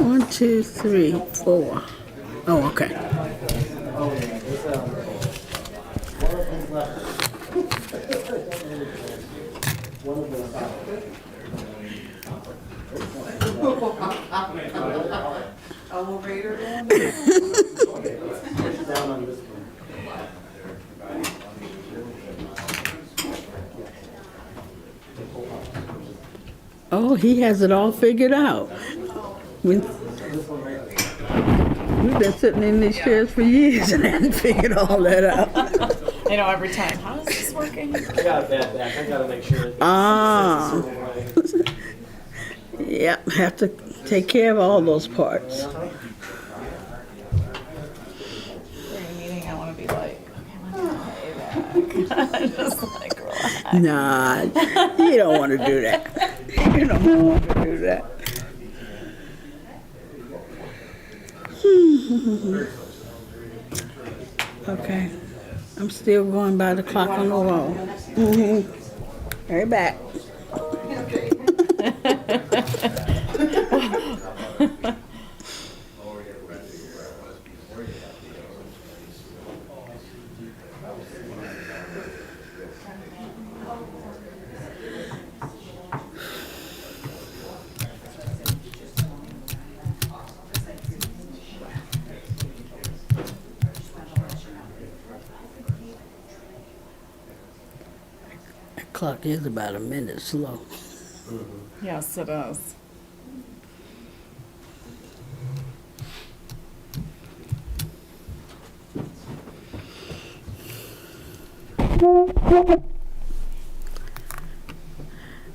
1, 2, 3, 4. Oh, okay. Elevator down? Oh, he has it all figured out. We've been sitting in these chairs for years and hadn't figured all that out. I know every time. How is this working? I got a bad back. I gotta make sure. Ah. Yep, have to take care of all those parts. During a meeting, I want to be like, okay, I'm gonna pay back. Just like relax. Nah, you don't want to do that. You don't want to do that. Okay, I'm still going by the clock on the wall. Right back. That clock is about a minute slow. Yes, it is.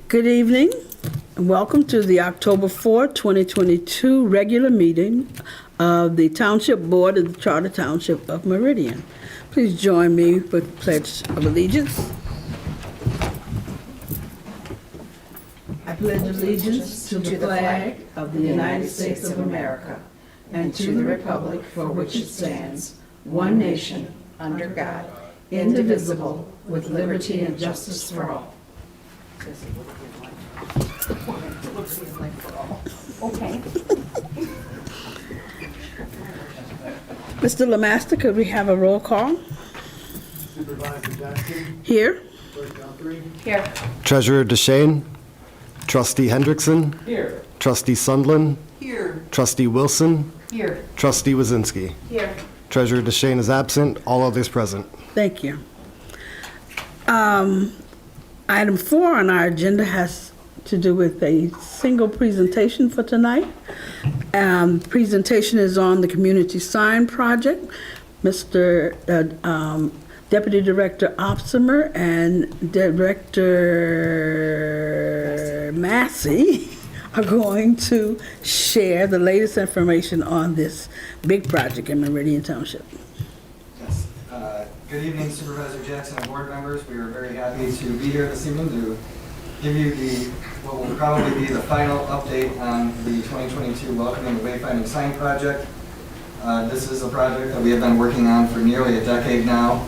Good evening, and welcome to the October 4, 2022 regular meeting of the Township Board of the Charter Township of Meridian. Please join me with the Pledge of Allegiance. I pledge allegiance to the flag of the United States of America and to the republic for which it stands, one nation, under God, indivisible, with liberty and justice for all. Okay. Mr. Lemaster, could we have a roll call? Supervisor Jackson, Here. Clerk Guthrie, Here. Treasurer DeShane, Trustee Hendrickson, Here. Trustee Sundlin, Here. Trustee Wilson, Here. Trustee Wazinski. Here. Treasurer DeShane is absent, all others present. Thank you. Item 4 on our agenda has to do with a single presentation for tonight. Presentation is on the community sign project. Mr. Deputy Director Opsimer and Director Massey are going to share the latest information on this big project in Meridian Township. Yes. Good evening, Supervisor Jackson and board members. We are very happy to be here this evening to give you what will probably be the final update on the 2022 Welcoming and Wayfinding Sign Project. This is a project that we have been working on for nearly a decade now.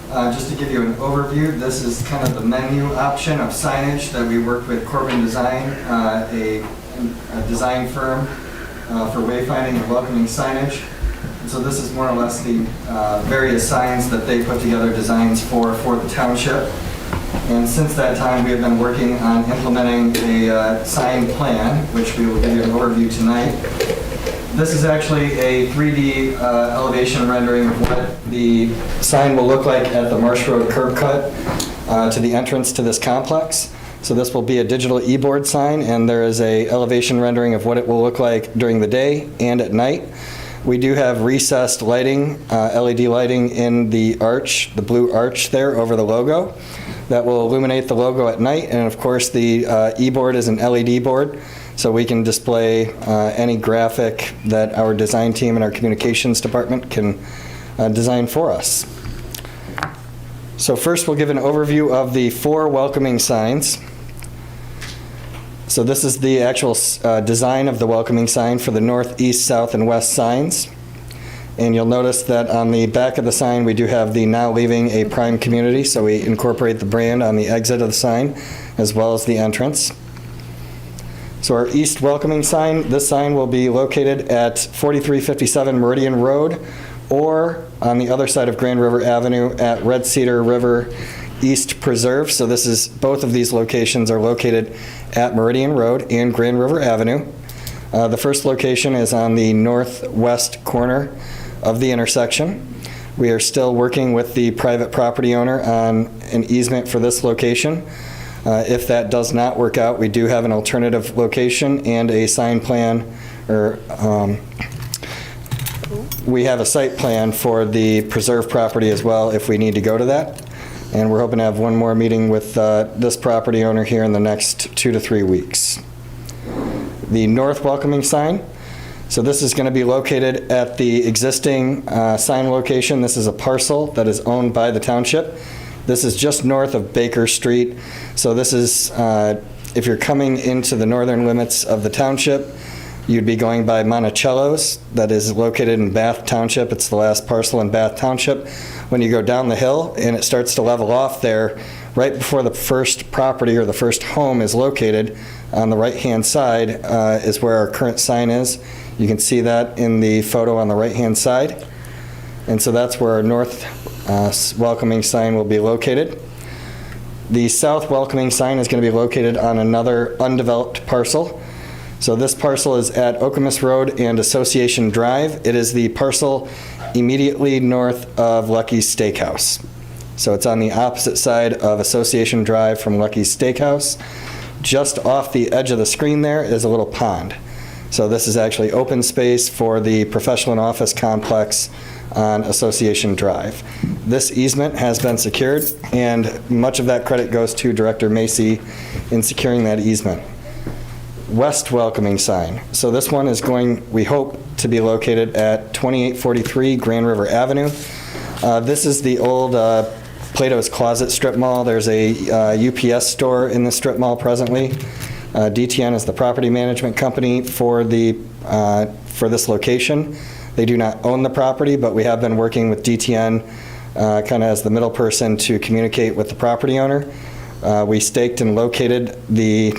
Just to give you an overview, this is kind of the menu option of signage that we worked with Corbin Design, a design firm for wayfinding and welcoming signage. And so this is more or less the various signs that they put together designs for the township. And since that time, we have been working on implementing a sign plan, which we will give you an overview tonight. This is actually a 3D elevation rendering of what the sign will look like at the Marsh Road curb cut to the entrance to this complex. So this will be a digital e-board sign, and there is a elevation rendering of what it will look like during the day and at night. We do have recessed lighting, LED lighting in the arch, the blue arch there over the logo that will illuminate the logo at night. And of course, the e-board is an LED board, so we can display any graphic that our design team and our communications department can design for us. So first, we'll give an overview of the 4 welcoming signs. So this is the actual design of the welcoming sign for the north, east, south, and west signs. And you'll notice that on the back of the sign, we do have the now leaving a prime community, so we incorporate the brand on the exit of the sign as well as the entrance. So our east welcoming sign, this sign will be located at 4357 Meridian Road or on the other side of Grand River Avenue at Red Cedar River East Preserve. So this is, both of these locations are located at Meridian Road and Grand River Avenue. The first location is on the northwest corner of the intersection. We are still working with the private property owner on an easement for this location. If that does not work out, we do have an alternative location and a sign plan, or we have a site plan for the preserve property as well if we need to go to that. And we're hoping to have one more meeting with this property owner here in the next 2 to 3 weeks. The north welcoming sign. So this is going to be located at the existing sign location. This is a parcel that is owned by the township. This is just north of Baker Street. So this is, if you're coming into the northern limits of the township, you'd be going by Monticello's, that is located in Bath Township. It's the last parcel in Bath Township. When you go down the hill and it starts to level off there, right before the first property or the first home is located, on the right-hand side is where our current sign is. You can see that in the photo on the right-hand side. And so that's where our north welcoming sign will be located. The south welcoming sign is going to be located on another undeveloped parcel. So this parcel is at Okemos Road and Association Drive. It is the parcel immediately north of Lucky's Steakhouse. So it's on the opposite side of Association Drive from Lucky's Steakhouse. Just off the edge of the screen there is a little pond. So this is actually open space for the professional and office complex on Association Drive. This easement has been secured, and much of that credit goes to Director Macy in securing that easement. West welcoming sign. So this one is going, we hope, to be located at 2843 Grand River Avenue. This is the old Plato's Closet strip mall. There's a UPS store in the strip mall presently. DTN is the property management company for this location. They do not own the property, but we have been working with DTN kind of as the middle person to communicate with the property owner. We staked and located the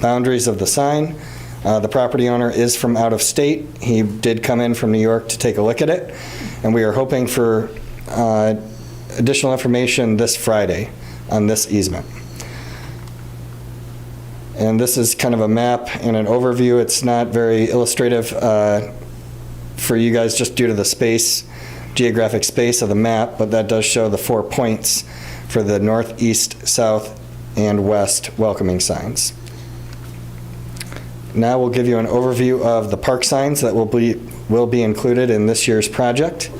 boundaries of the sign. The property owner is from out of state. He did come in from New York to take a look at it, and we are hoping for additional information this Friday on this easement. And this is kind of a map and an overview. It's not very illustrative for you guys just due to the space, geographic space of the map, but that does show the 4 points for the north, east, south, and west welcoming signs. Now we'll give you an overview of the park signs that will be included in this year's project.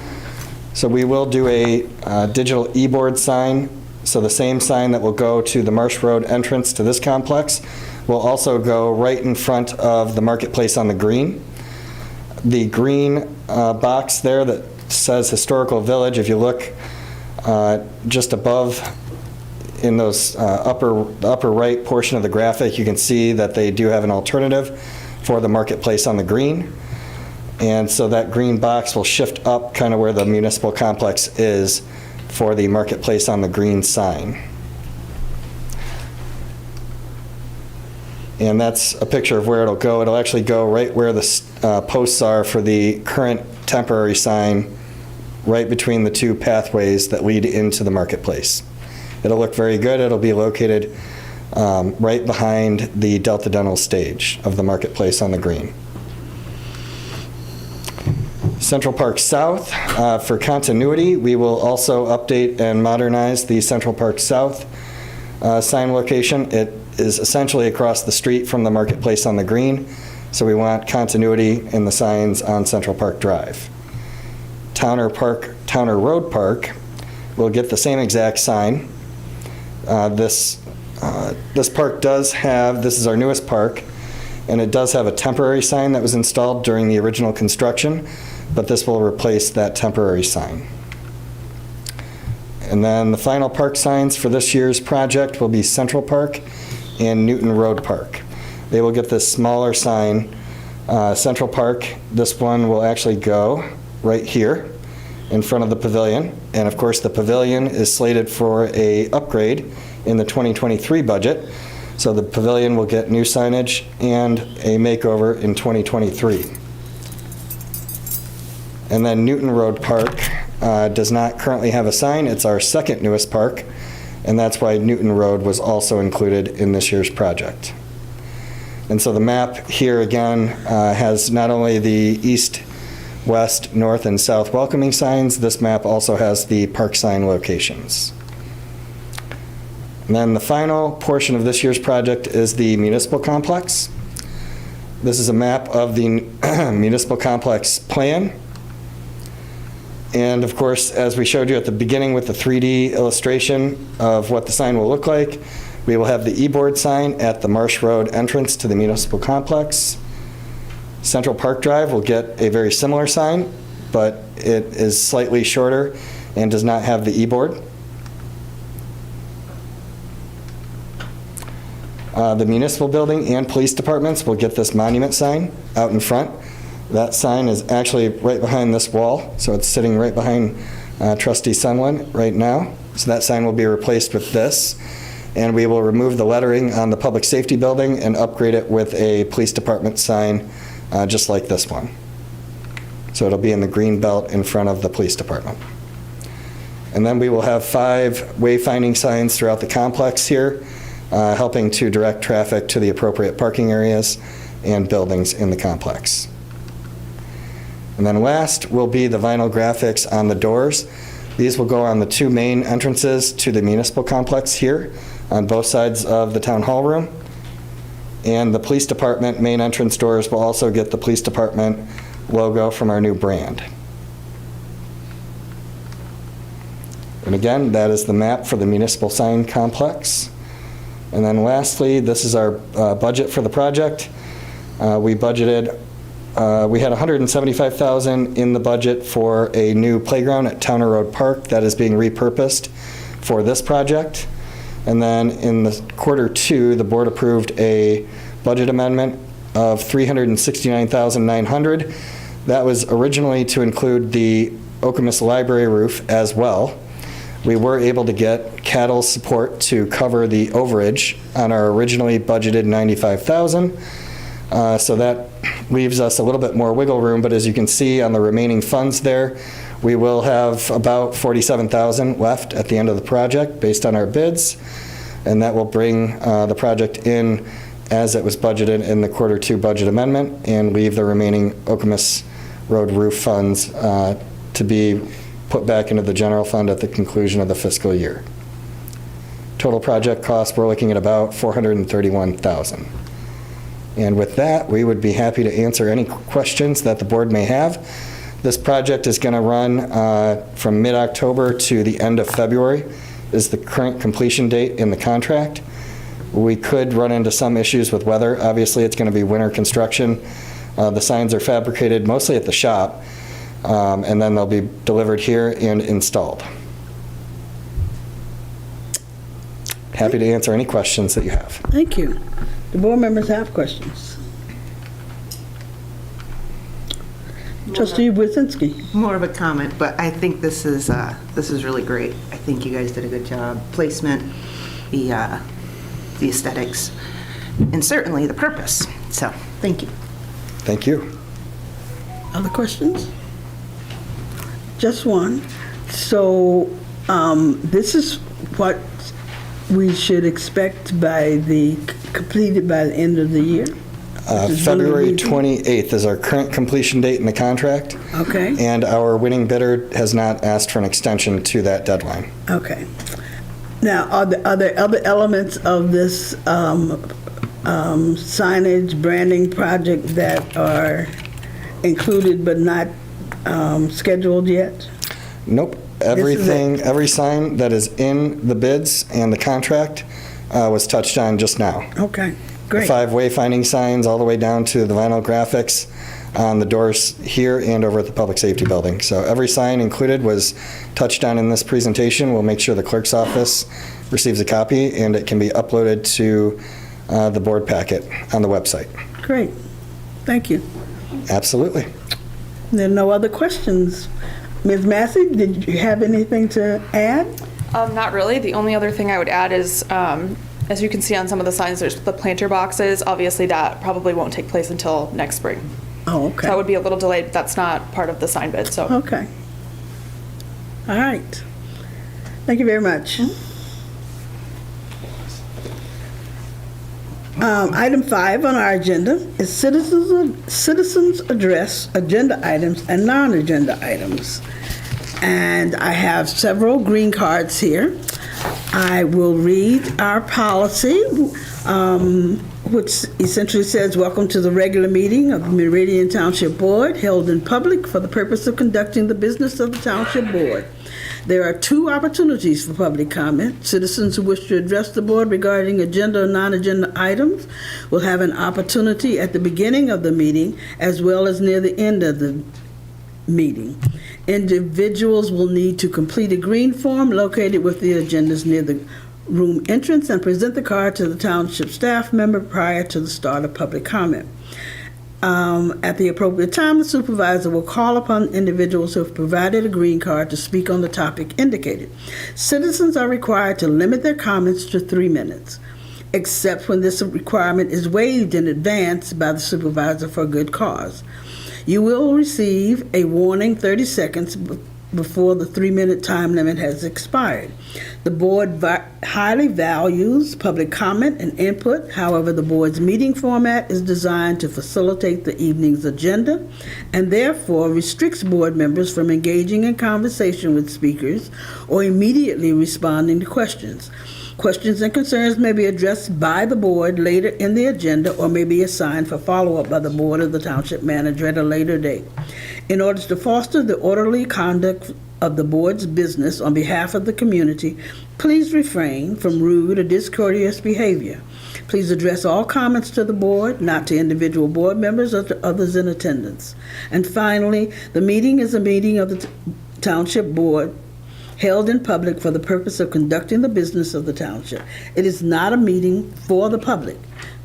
So we will do a digital e-board sign. So the same sign that will go to the Marsh Road entrance to this complex will also go right in front of the marketplace on the green. The green box there that says Historical Village, if you look just above in those upper right portion of the graphic, you can see that they do have an alternative for the marketplace on the green. And so that green box will shift up kind of where the municipal complex is for the marketplace on the green sign. And that's a picture of where it'll go. It'll actually go right where the posts are for the current temporary sign, right between the two pathways that lead into the marketplace. It'll look very good. It'll be located right behind the Delta Dental stage of the marketplace on the green. Central Park South, for continuity, we will also update and modernize the Central Park South sign location. It is essentially across the street from the marketplace on the green, so we want continuity in the signs on Central Park Drive. Towner Road Park will get the same exact sign. This park does have, this is our newest park, and it does have a temporary sign that was installed during the original construction, but this will replace that temporary sign. And then the final park signs for this year's project will be Central Park and Newton Road Park. They will get this smaller sign. Central Park, this one will actually go right here in front of the pavilion. And of course, the pavilion is slated for an upgrade in the 2023 budget. So the pavilion will get new signage and a makeover in 2023. And then Newton Road Park does not currently have a sign. It's our second newest park, and that's why Newton Road was also included in this year's project. And so the map here again has not only the east, west, north, and south welcoming signs, this map also has the park sign locations. And then the final portion of this year's project is the municipal complex. This is a map of the municipal complex plan. And of course, as we showed you at the beginning with the 3D illustration of what the sign will look like, we will have the e-board sign at the Marsh Road entrance to the municipal complex. Central Park Drive will get a very similar sign, but it is slightly shorter and does not have the e-board. The municipal building and police departments will get this monument sign out in front. That sign is actually right behind this wall, so it's sitting right behind Trustee Sunland right now. So that sign will be replaced with this, and we will remove the lettering on the public safety building and upgrade it with a police department sign just like this one. So it'll be in the green belt in front of the police department. And then we will have 5 wayfinding signs throughout the complex here, helping to direct traffic to the appropriate parking areas and buildings in the complex. And then last will be the vinyl graphics on the doors. These will go on the 2 main entrances to the municipal complex here on both sides of the town hall room. And the police department main entrance doors will also get the police department logo from our new brand. And again, that is the map for the municipal sign complex. And then lastly, this is our budget for the project. We budgeted, we had $175,000 in the budget for a new playground at Towner Road Park that is being repurposed for this project. And then in the Q2, the board approved a budget amendment of $369,900. That was originally to include the Okemos Library roof as well. We were able to get cattle support to cover the overage on our originally budgeted $95,000. So that leaves us a little bit more wiggle room, but as you can see on the remaining funds there, we will have about $47,000 left at the end of the project based on our bids, and that will bring the project in as it was budgeted in the Q2 budget amendment and leave the remaining Okemos Road roof funds to be put back into the general fund at the conclusion of the fiscal year. Total project cost, we're looking at about $431,000. And with that, we would be happy to answer any questions that the board may have. This project is going to run from mid-October to the end of February is the current completion date in the contract. We could run into some issues with weather. Obviously, it's going to be winter construction. The signs are fabricated mostly at the shop, and then they'll be delivered here and installed. Happy to answer any questions that you have. Thank you. The board members have questions. Trustee Wyszynski. More of a comment, but I think this is really great. I think you guys did a good job. Placement, the aesthetics, and certainly the purpose. So, thank you. Thank you. Other questions? Just one. So, this is what we should expect completed by the end of the year? February 28th is our current completion date in the contract. Okay. And our winning bidder has not asked for an extension to that deadline. Okay. Now, are there other elements of this signage branding project that are included but not scheduled yet? Nope. Everything, every sign that is in the bids and the contract was touched on just now. Okay, great. The 5 wayfinding signs all the way down to the vinyl graphics on the doors here and over at the Public Safety Building. So every sign included was touched on in this presentation. We'll make sure the clerk's office receives a copy and it can be uploaded to the board packet on the website. Great. Thank you. Absolutely. There are no other questions. Ms. Massey, did you have anything to add? Not really. The only other thing I would add is as you can see on some of the signs, there's the planter boxes. Obviously, that probably won't take place until next spring. Oh, So that okay. would be a little delayed, but that's not part of the sign bid, so. Okay. All right. Thank you very much. Item 5 on our agenda is citizens address agenda items and non-agenda items. And I have several green cards here. I will read our policy, which essentially says, "Welcome to the regular meeting of the Meridian Township Board, held in public for the purpose of conducting the business of the Township Board. There are 2 opportunities for public comment. Citizens who wish to address the board regarding agenda or non-agenda items will have an opportunity at the beginning of the meeting as well as near the end of the meeting. Individuals will need to complete a green form located with the agendas near the room entrance and present the card to the township staff member prior to the start of public comment. At the appropriate time, the supervisor will call upon individuals who have provided a green card to speak on the topic indicated. Citizens are required to limit their comments to 3 minutes, except when this requirement is waived in advance by the supervisor for a good cause. You will receive a warning 30 seconds before the 3-minute time limit has expired. The board highly values public comment and input. However, the board's meeting format is designed to facilitate the evening's agenda and therefore restricts board members from engaging in conversation with speakers or immediately responding to questions. Questions and concerns may be addressed by the board later in the agenda or may be assigned for follow-up by the board or the township manager at a later date. In order to foster the orderly conduct of the board's business on behalf of the community, please refrain from rude or discourteous behavior. Please address all comments to the board, not to individual board members or to others in attendance. And finally, the meeting is a meeting of the Township Board held in public for the purpose of conducting the business of the township. It is not a meeting for the public.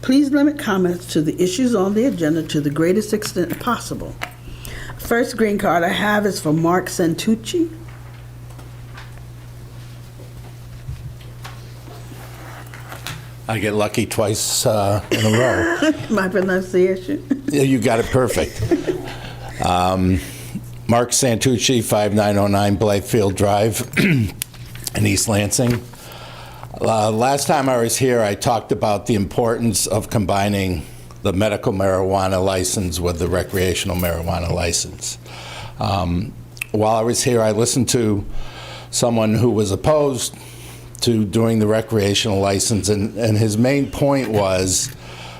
Please limit comments to the issues on the agenda to the greatest extent possible. First green card I have is for Mark Santucci. I get lucky twice in a row. My pronunciation. Yeah, you got it perfect. Mark Santucci, 5909 Blythefield Drive in East Lansing. Last time I was here, I talked about the importance of combining the medical marijuana license with the recreational marijuana license. While I was here, I listened to someone who was opposed to doing the recreational license, and his main point was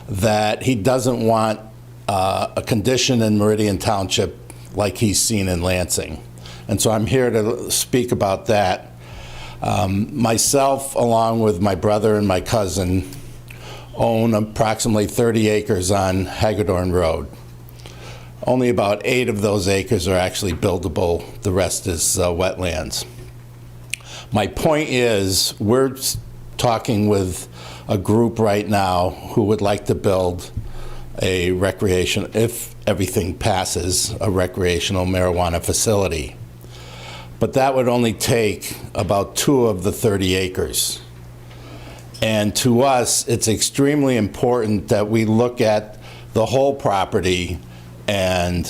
that he doesn't want a condition in Meridian Township like he's seen in Lansing. And so I'm here to speak about that. Myself, along with my brother and my cousin, own approximately 30 acres on Hagedorn Road. Only about 8 of those acres are actually buildable. The rest is wetlands. My point is, we're talking with a group right now who would like to build a recreation, if everything passes, a recreational marijuana facility. But that would only take about 2 of the 30 acres. And to us, it's extremely important that we look at the whole property and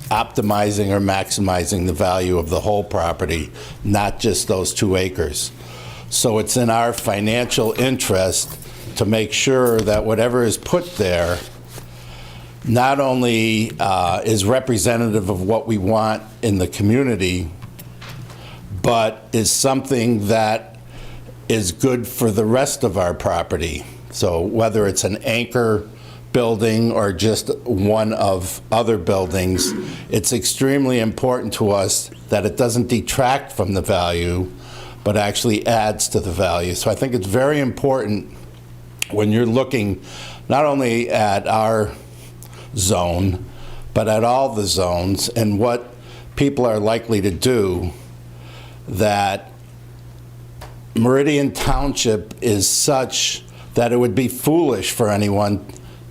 optimizing or maximizing the value of the whole property, not just those 2 acres. So it's in our financial interest to make sure that whatever is put there not only is representative of what we want in the community, but is something that is good for the rest of our property. So whether it's an anchor building or just one of other buildings, it's extremely important to us that it doesn't detract from the value, but actually adds to the value. So I think it's very important when you're looking not only at our zone, but at all the zones and what people are likely to do, that Meridian Township is such that it would be foolish for anyone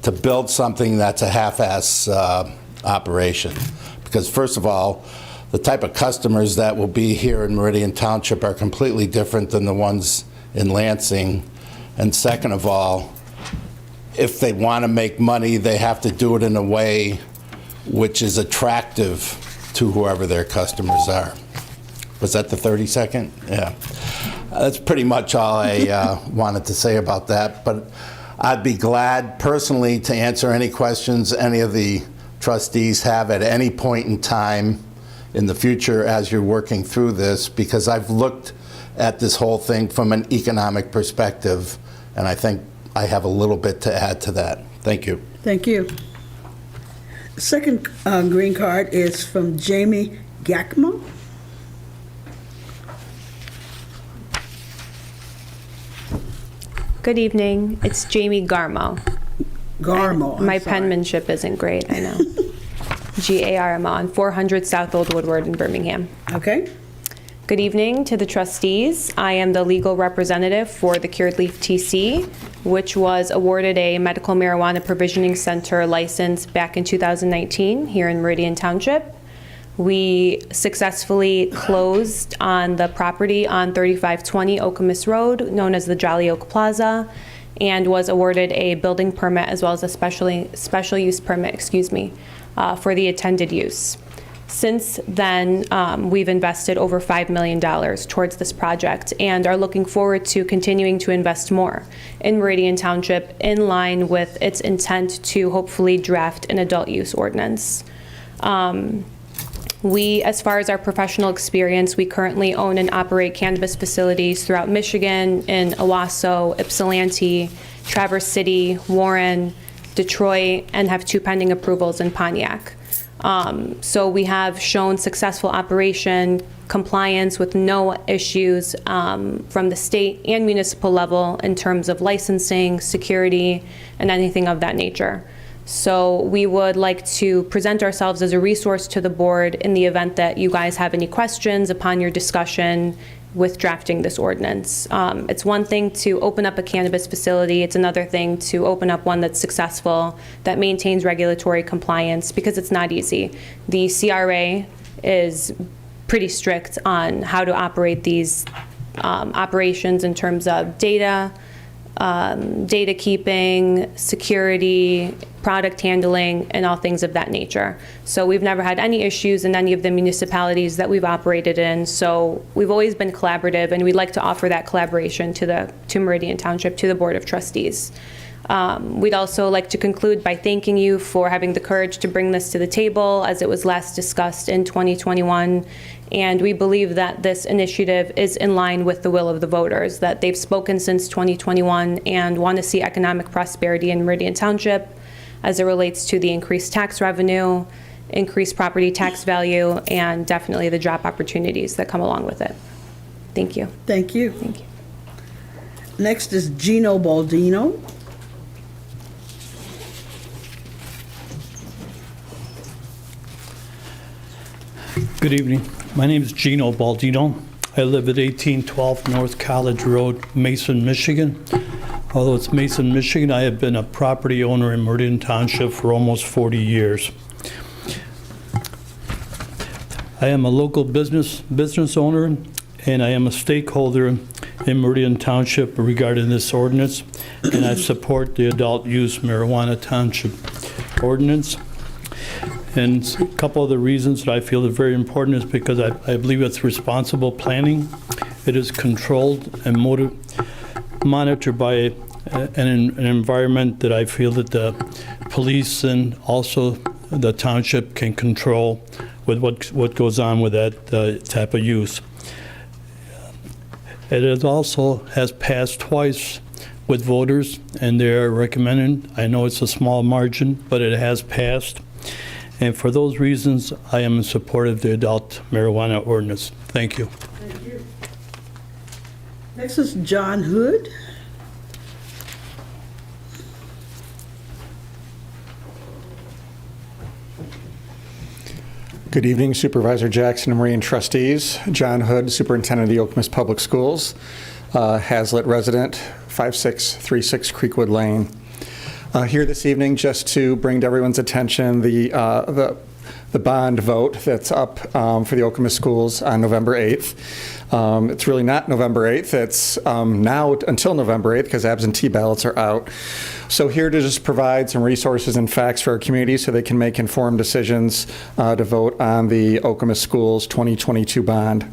to build something that's a half-ass operation. Because first of all, the type of customers that will be here in Meridian Township are completely different than the ones in Lansing. And second of all, if they want to make money, they have to do it in a way which is attractive to whoever their customers are. Was that the 30-second? Yeah. That's pretty much all I wanted to say about that, but I'd be glad personally to answer any questions any of the trustees have at any point in time in the future as you're working through this, because I've looked at this whole thing from an economic perspective, and I think I have a little bit to add to that. Thank you. Thank you. Second green card is from Jamie Gakmo. Good evening. It's Jamie Garmo. Garmo. I'm My sorry. penmanship isn't great, I know. G-A-R-M-O on 400 South Old Woodward in Birmingham. Okay. Good evening to the trustees. I am the legal representative for the Cured Leaf TC, which was awarded a medical marijuana provisioning center license back in 2019 here in Meridian Township. We successfully closed on the property on 3520 Okemos Road, known as the Jolly Oak Plaza, and was awarded a building permit as well as a special use permit, for the intended use. Since then, we've invested over $5 million towards this project and are looking forward to continuing to invest more in Meridian Township in line with its intent to hopefully draft an adult use ordinance. We, as far as our professional experience, we currently own and operate cannabis facilities throughout Michigan, in Owasso, Ypsilanti, Traverse City, Warren, Detroit, and have 2 pending approvals in Pontiac. So we have shown successful operation, compliance with no issues from the state and municipal level in terms of licensing, security, and anything of that nature. So we would like to present ourselves as a resource to the board in the event that you guys have any questions upon your discussion with drafting this ordinance. It's one thing to open up a cannabis facility. It's another thing to open up one that's successful, that maintains regulatory compliance, because it's not easy. The CRA is pretty strict on how to operate these operations in terms of data keeping, security, product handling, and all things of that nature. So we've never had any issues in any of the municipalities that we've operated in. So we've always been collaborative, and we'd like to offer that collaboration to Meridian Township, to the Board of Trustees. We'd also like to conclude by thanking you for having the courage to bring this to the table, as it was last discussed in 2021. And we believe that this initiative is in line with the will of the voters, that they've spoken since 2021 and want to see economic prosperity in Meridian Township as it relates to the increased tax revenue, increased property tax value, and definitely the job opportunities that come along with it. Thank you. Thank you. Thank you. Next is Gino Baldino. Good evening. My name is Gino Baldino. I live at 1812 North College Road, Mason, Michigan. Although it's Mason, Michigan, I have been a property owner in Meridian Township for almost 40 years. I am a local business owner, and I am a stakeholder in Meridian Township regarding this ordinance, and I support the adult use marijuana township ordinance. And a couple of the reasons that I feel are very important is because I believe it's responsible planning. It is controlled and monitored by an environment that I feel that the police and also the township can control with what goes on with that type of use. It has passed twice with voters, and they're recommending. I know it's a small margin, but it has passed. And for those reasons, I am in support of the adult marijuana ordinance. Thank you. Thank you. Next is John Hood. Good evening, Supervisor Jackson and Meridian trustees. John Hood, Superintendent of the Okemos Public Schools, Hazlitt resident, 5636 Creekwood Lane. Here this evening just to bring to everyone's attention the the bond vote that's up for the Okemos schools on November 8th. It's really not November 8th. It's now until November 8th because absentee ballots are out. So here to just provide some resources and facts for our community so they can make informed decisions to vote on the Okemos schools 2022 bond.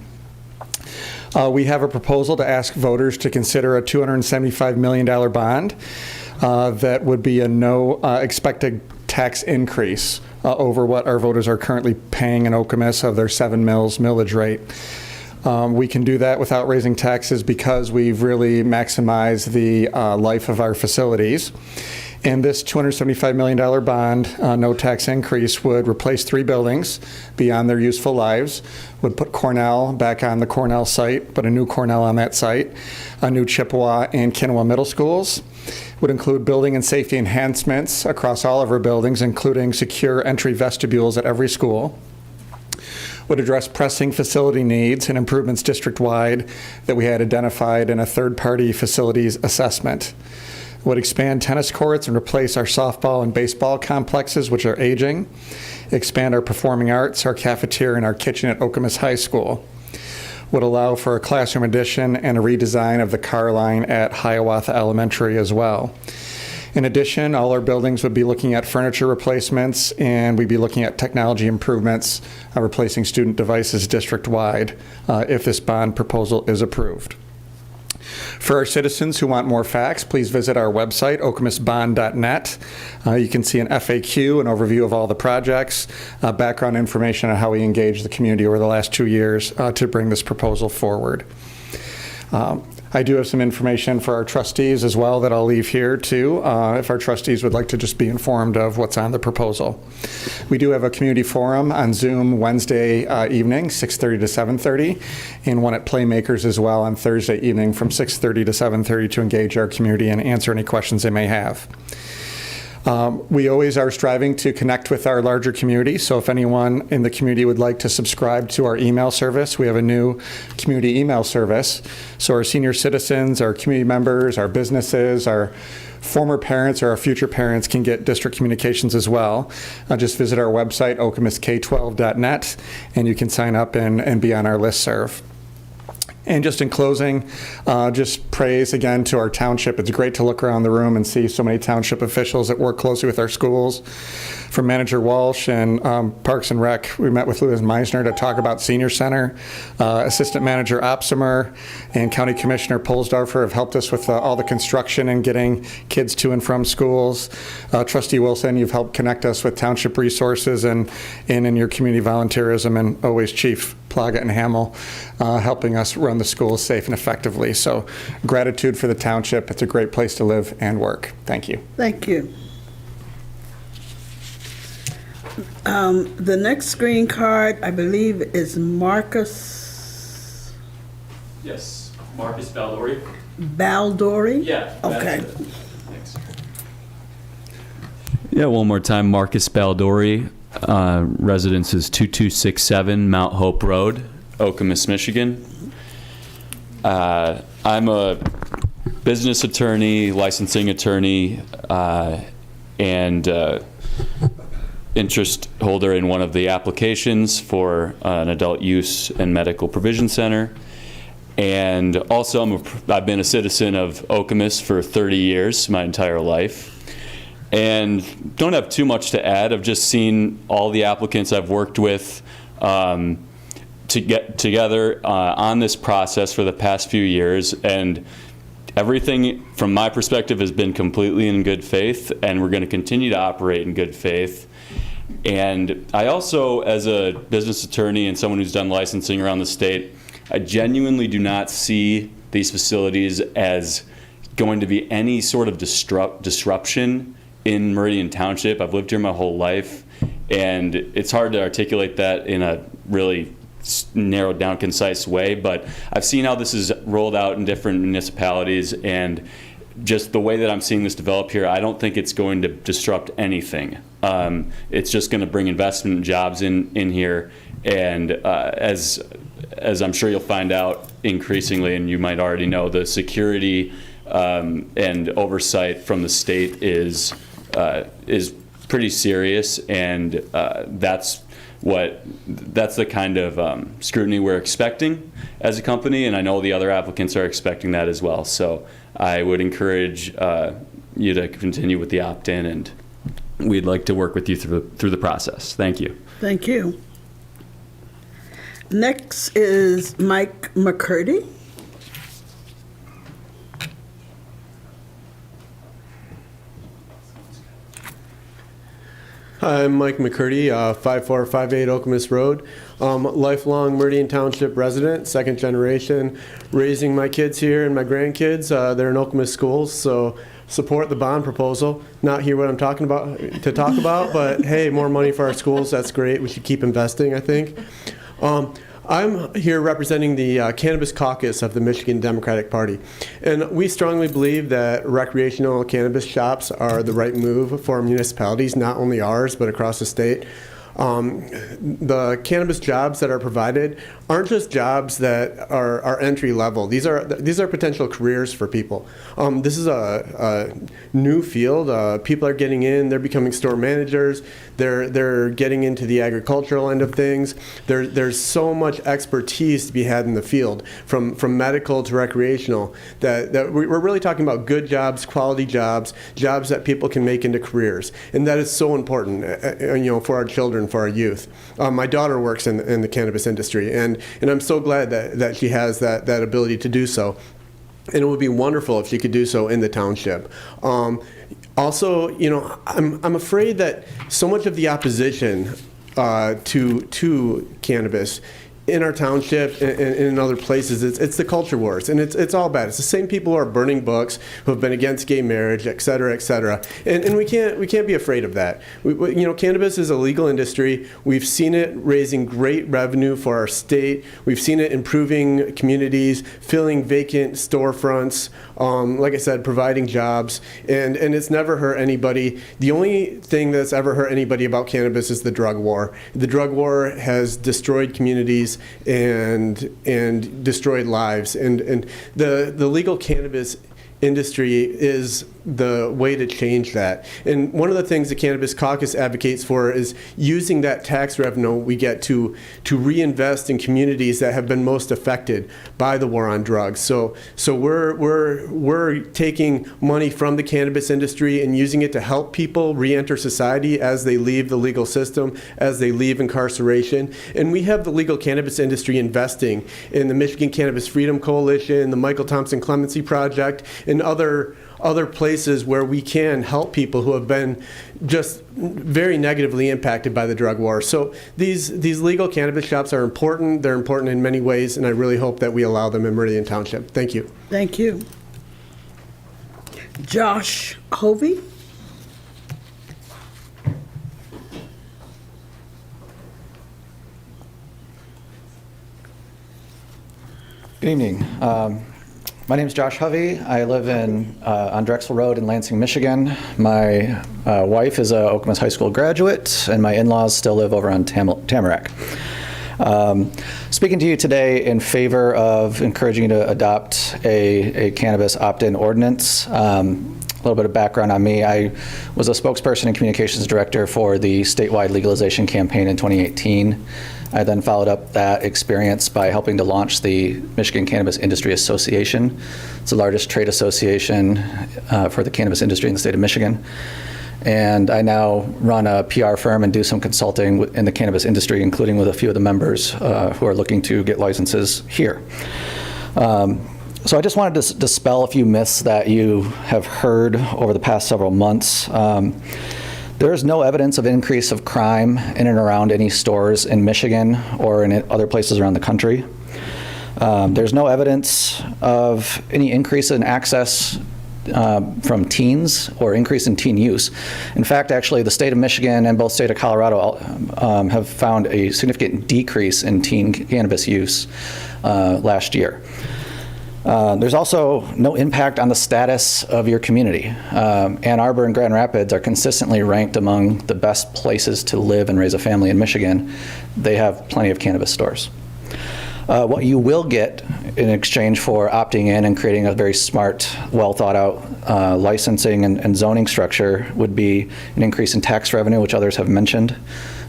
We have a proposal to ask voters to consider a $275 million bond that would be a no expected tax increase over what our voters are currently paying in Okemos of their 7 mils millage rate. We can do that without raising taxes because we've really maximized the life of our facilities. And this $275 million bond, no tax increase, would replace 3 buildings beyond their useful lives, would put Cornell back on the Cornell site, put a new Cornell on that site, a new Chippewa and Kinawa middle schools, would include building and safety enhancements across all of our buildings, including secure entry vestibules at every school, would address pressing facility needs and improvements district-wide that we had identified in a third-party facilities assessment, would expand tennis courts and replace our softball and baseball complexes, which are aging, expand our performing arts, our cafeteria, and our kitchen at Okemos High School, would allow for a classroom addition and a redesign of the car line at Hiawatha Elementary as well. In addition, all our buildings would be looking at furniture replacements, and we'd be looking at technology improvements, replacing student devices district-wide if this bond proposal is approved. For our citizens who want more facts, please visit our website, okemosbond.net. You can see an FAQ, an overview of all the projects, background information on how we engaged the community over the last 2 years to bring this proposal forward. I do have some information for our trustees as well that I'll leave here too, if our trustees would like to just be informed of what's on the proposal. We do have a community forum on Zoom Wednesday evening, 6:30 to 7:30, and one at Playmakers as well on Thursday evening from 6:30 to 7:30 to engage our community and answer any questions they may have. We always are striving to connect with our larger community, so if anyone in the community would like to subscribe to our email service, we have a new community email service. So our senior citizens, our community members, our businesses, our former parents or our future parents can get district communications as well. Just visit our website, okemosk12.net, and you can sign up and be on our listserv. And just in closing, just praise again to our township. It's great to look around the room and see so many township officials that work closely with our schools. From Manager Walsh and Parks and Rec, we met with Louis Meisner to talk about Senior Center. Assistant Manager Opsimer and County Commissioner Polsdorfer have helped us with all the construction and getting kids to and from schools. Trustee Wilson, you've helped connect us with township resources and in your community volunteerism, and always Chief Plaga and Hamill helping us run the schools safe and effectively. So gratitude for the township. It's a great place to live and work. Thank you. Thank you. The next green card, I believe, is Marcus Yes, Marcus Baldori. Baldori? Yeah. Okay. Thanks. Yeah, one more time, Marcus Baldori. Residence is 2267 Mount Hope Road, Okemos, Michigan. I'm a business attorney, licensing attorney, and interest holder in one of the applications for an adult use and medical provision center. And also I've been a citizen of Okemos for 30 years, my entire life. And don't have too much to add. I've just seen all the applicants I've worked with to get together on this process for the past few years. And everything from my perspective has been completely in good faith, and we're going to continue to operate in good faith. And I also, as a business attorney and someone who's done licensing around the state, I genuinely do not see these facilities as going to be any sort of disruption in Meridian Township. I've lived here my whole life, and it's hard to articulate that in a really narrowed down, concise way, but I've seen how this is rolled out in different municipalities, and just the way that I'm seeing this develop here, I don't think it's going to disrupt anything. It's just going to bring investment and jobs in here, and as I'm sure you'll find out increasingly, and you might already know, the security and oversight from the state is pretty serious, and that's that's the kind of scrutiny we're expecting as a company, and I know the other applicants are expecting that as well. So I would encourage you to continue with the opt-in, and we'd like to work with you through the process. Thank you. Thank you. Next is Mike McCurdy. Hi, I'm Mike McCurdy, 5458 Okemos Road. Lifelong Meridian Township resident, second generation, raising my kids here and my grandkids. They're in Okemos schools, so support the bond proposal. Not hear what I'm talking about to talk about, but hey, more money for our schools, that's great. We should keep investing, I think. I'm here representing the Cannabis Caucus of the Michigan Democratic Party. And we strongly believe that recreational cannabis shops are the right move for municipalities, not only ours, but across the state. The cannabis jobs that are provided aren't just jobs that are entry level. These are potential careers for people. This is a new field. People are getting in. They're becoming store managers. They're getting into the agricultural end of things. There's so much expertise to be had in the field, from medical to recreational. That we're really talking about good jobs, quality jobs, jobs that people can make into careers, and that is so important, for our children, for our youth. My daughter works in the cannabis industry, and I'm so glad that she has that ability to do so. And it would be wonderful if she could do so in the township. Also, I'm afraid that so much of the opposition to cannabis in our township and in other places, it's the culture wars, and it's all bad. It's the same people who are burning books, who have been against gay marriage, et cetera, and we can't be afraid of that. Cannabis is a legal industry. We've seen it raising great revenue for our state. We've seen it improving communities, filling vacant storefronts. Like I said, providing jobs, and it's never hurt anybody. The only thing that's ever hurt anybody about cannabis is the drug war. The drug war has destroyed communities and destroyed lives, and the legal cannabis industry is the way to change that. And one of the things the Cannabis Caucus advocates for is using that tax revenue we get to reinvest in communities that have been most affected by the war on drugs. So we're taking money from the cannabis industry and using it to help people re-enter society as they leave the legal system, as they leave incarceration. And we have the legal cannabis industry investing in the Michigan Cannabis Freedom Coalition, the Michael Thompson Clemency Project, and other places where we can help people who have been just very negatively impacted by the drug war. So these legal cannabis shops are important. They're important in many ways, and I really hope that we allow them in Meridian Township. Thank you. Thank you. Josh Hovey. Good evening. My name is Josh Hovey. I live on Drexel Road in Lansing, Michigan. My wife is a Okemos High School graduate, and my in-laws still live over on Tamarack. Speaking to you today in favor of encouraging you to adopt a cannabis opt-in ordinance. A little bit of background on me. I was a spokesperson and communications director for the statewide legalization campaign in 2018. I then followed up that experience by helping to launch the Michigan Cannabis Industry Association. It's the largest trade association for the cannabis industry in the state of Michigan. And I now run a PR firm and do some consulting in the cannabis industry, including with a few of the members who are looking to get licenses here. So I just wanted to dispel a few myths that you have heard over the past several months. There is no evidence of increase of crime in and around any stores in Michigan or in other places around the country. There's no evidence of any increase in access from teens or increase in teen use. In fact, actually, the state of Michigan and both state of Colorado have found a significant decrease in teen cannabis use last year. There's also no impact on the status of your community. Ann Arbor and Grand Rapids are consistently ranked among the best places to live and raise a family in Michigan. They have plenty of cannabis stores. What you will get in exchange for opting in and creating a very smart, well thought out licensing and zoning structure would be an increase in tax revenue, which others have mentioned,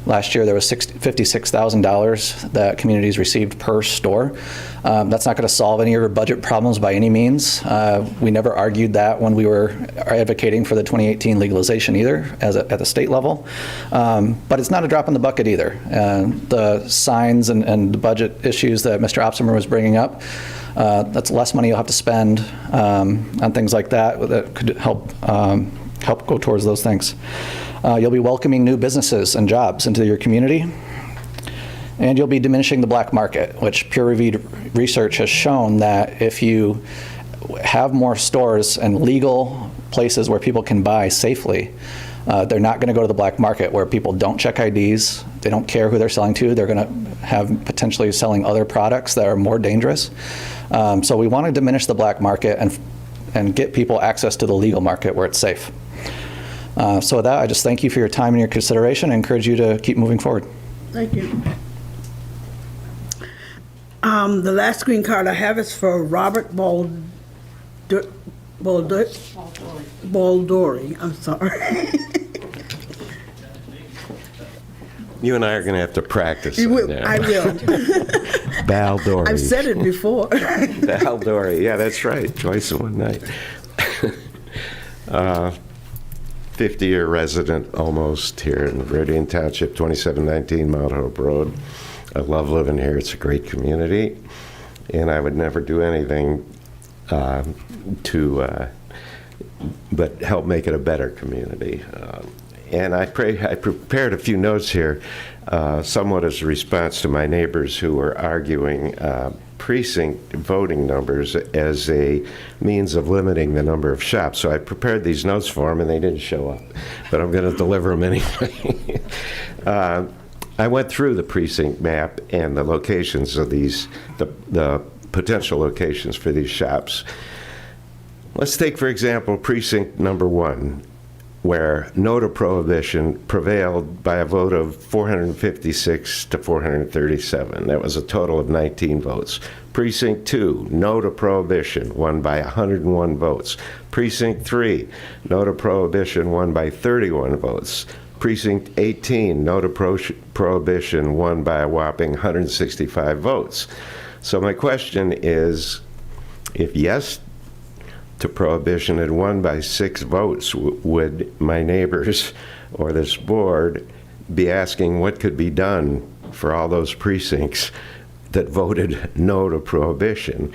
Last year, there was $56,000 that communities received per store. That's not going to solve any of your budget problems by any means. We never argued that when we were advocating for the 2018 legalization either, at the state level. But it's not a drop in the bucket either. The signs and the budget issues that Mr. Opsimer was bringing up, that's less money you'll have to spend on things like that could help go towards those things. You'll be welcoming new businesses and jobs into your community, and you'll be diminishing the black market, which peer-reviewed research has shown that if you have more stores and legal places where people can buy safely, they're not going to go to the black market where people don't check IDs, they don't care who they're selling to, they're going to have potentially selling other products that are more dangerous. So we want to diminish the black market and get people access to the legal market where it's safe. So with that, I just thank you for your time and your consideration and encourage you to keep moving forward. Thank you. The last green card I have is for Robert Baldori. I'm sorry. You and I are going to have to practice. I will. Baldori. I've said it before. Baldori. Yeah, that's right. Twice in one night. 50-year resident almost here in Meridian Township, 2719 Mount Hope Road. I love living here. It's a great community, and I would never do anything but help make it a better community. And I prepared a few notes here, somewhat as a response to my neighbors who were arguing precinct voting numbers as a means of limiting the number of shops. So I prepared these notes for them, and they didn't show up. But I'm going to deliver them anyway. I went through the precinct map and the locations of these, the potential locations for these shops. Let's take, for example, precinct number 1, where no to prohibition prevailed by a vote of 456 to 437. That was a total of 19 votes. Precinct 2, no to prohibition, won by 101 votes. Precinct 3, no to prohibition, won by 31 votes. Precinct 18, no to prohibition, won by a whopping 165 votes. So my question is, if yes to prohibition had won by 6 votes, would my neighbors or this board be asking what could be done for all those precincts that voted no to prohibition?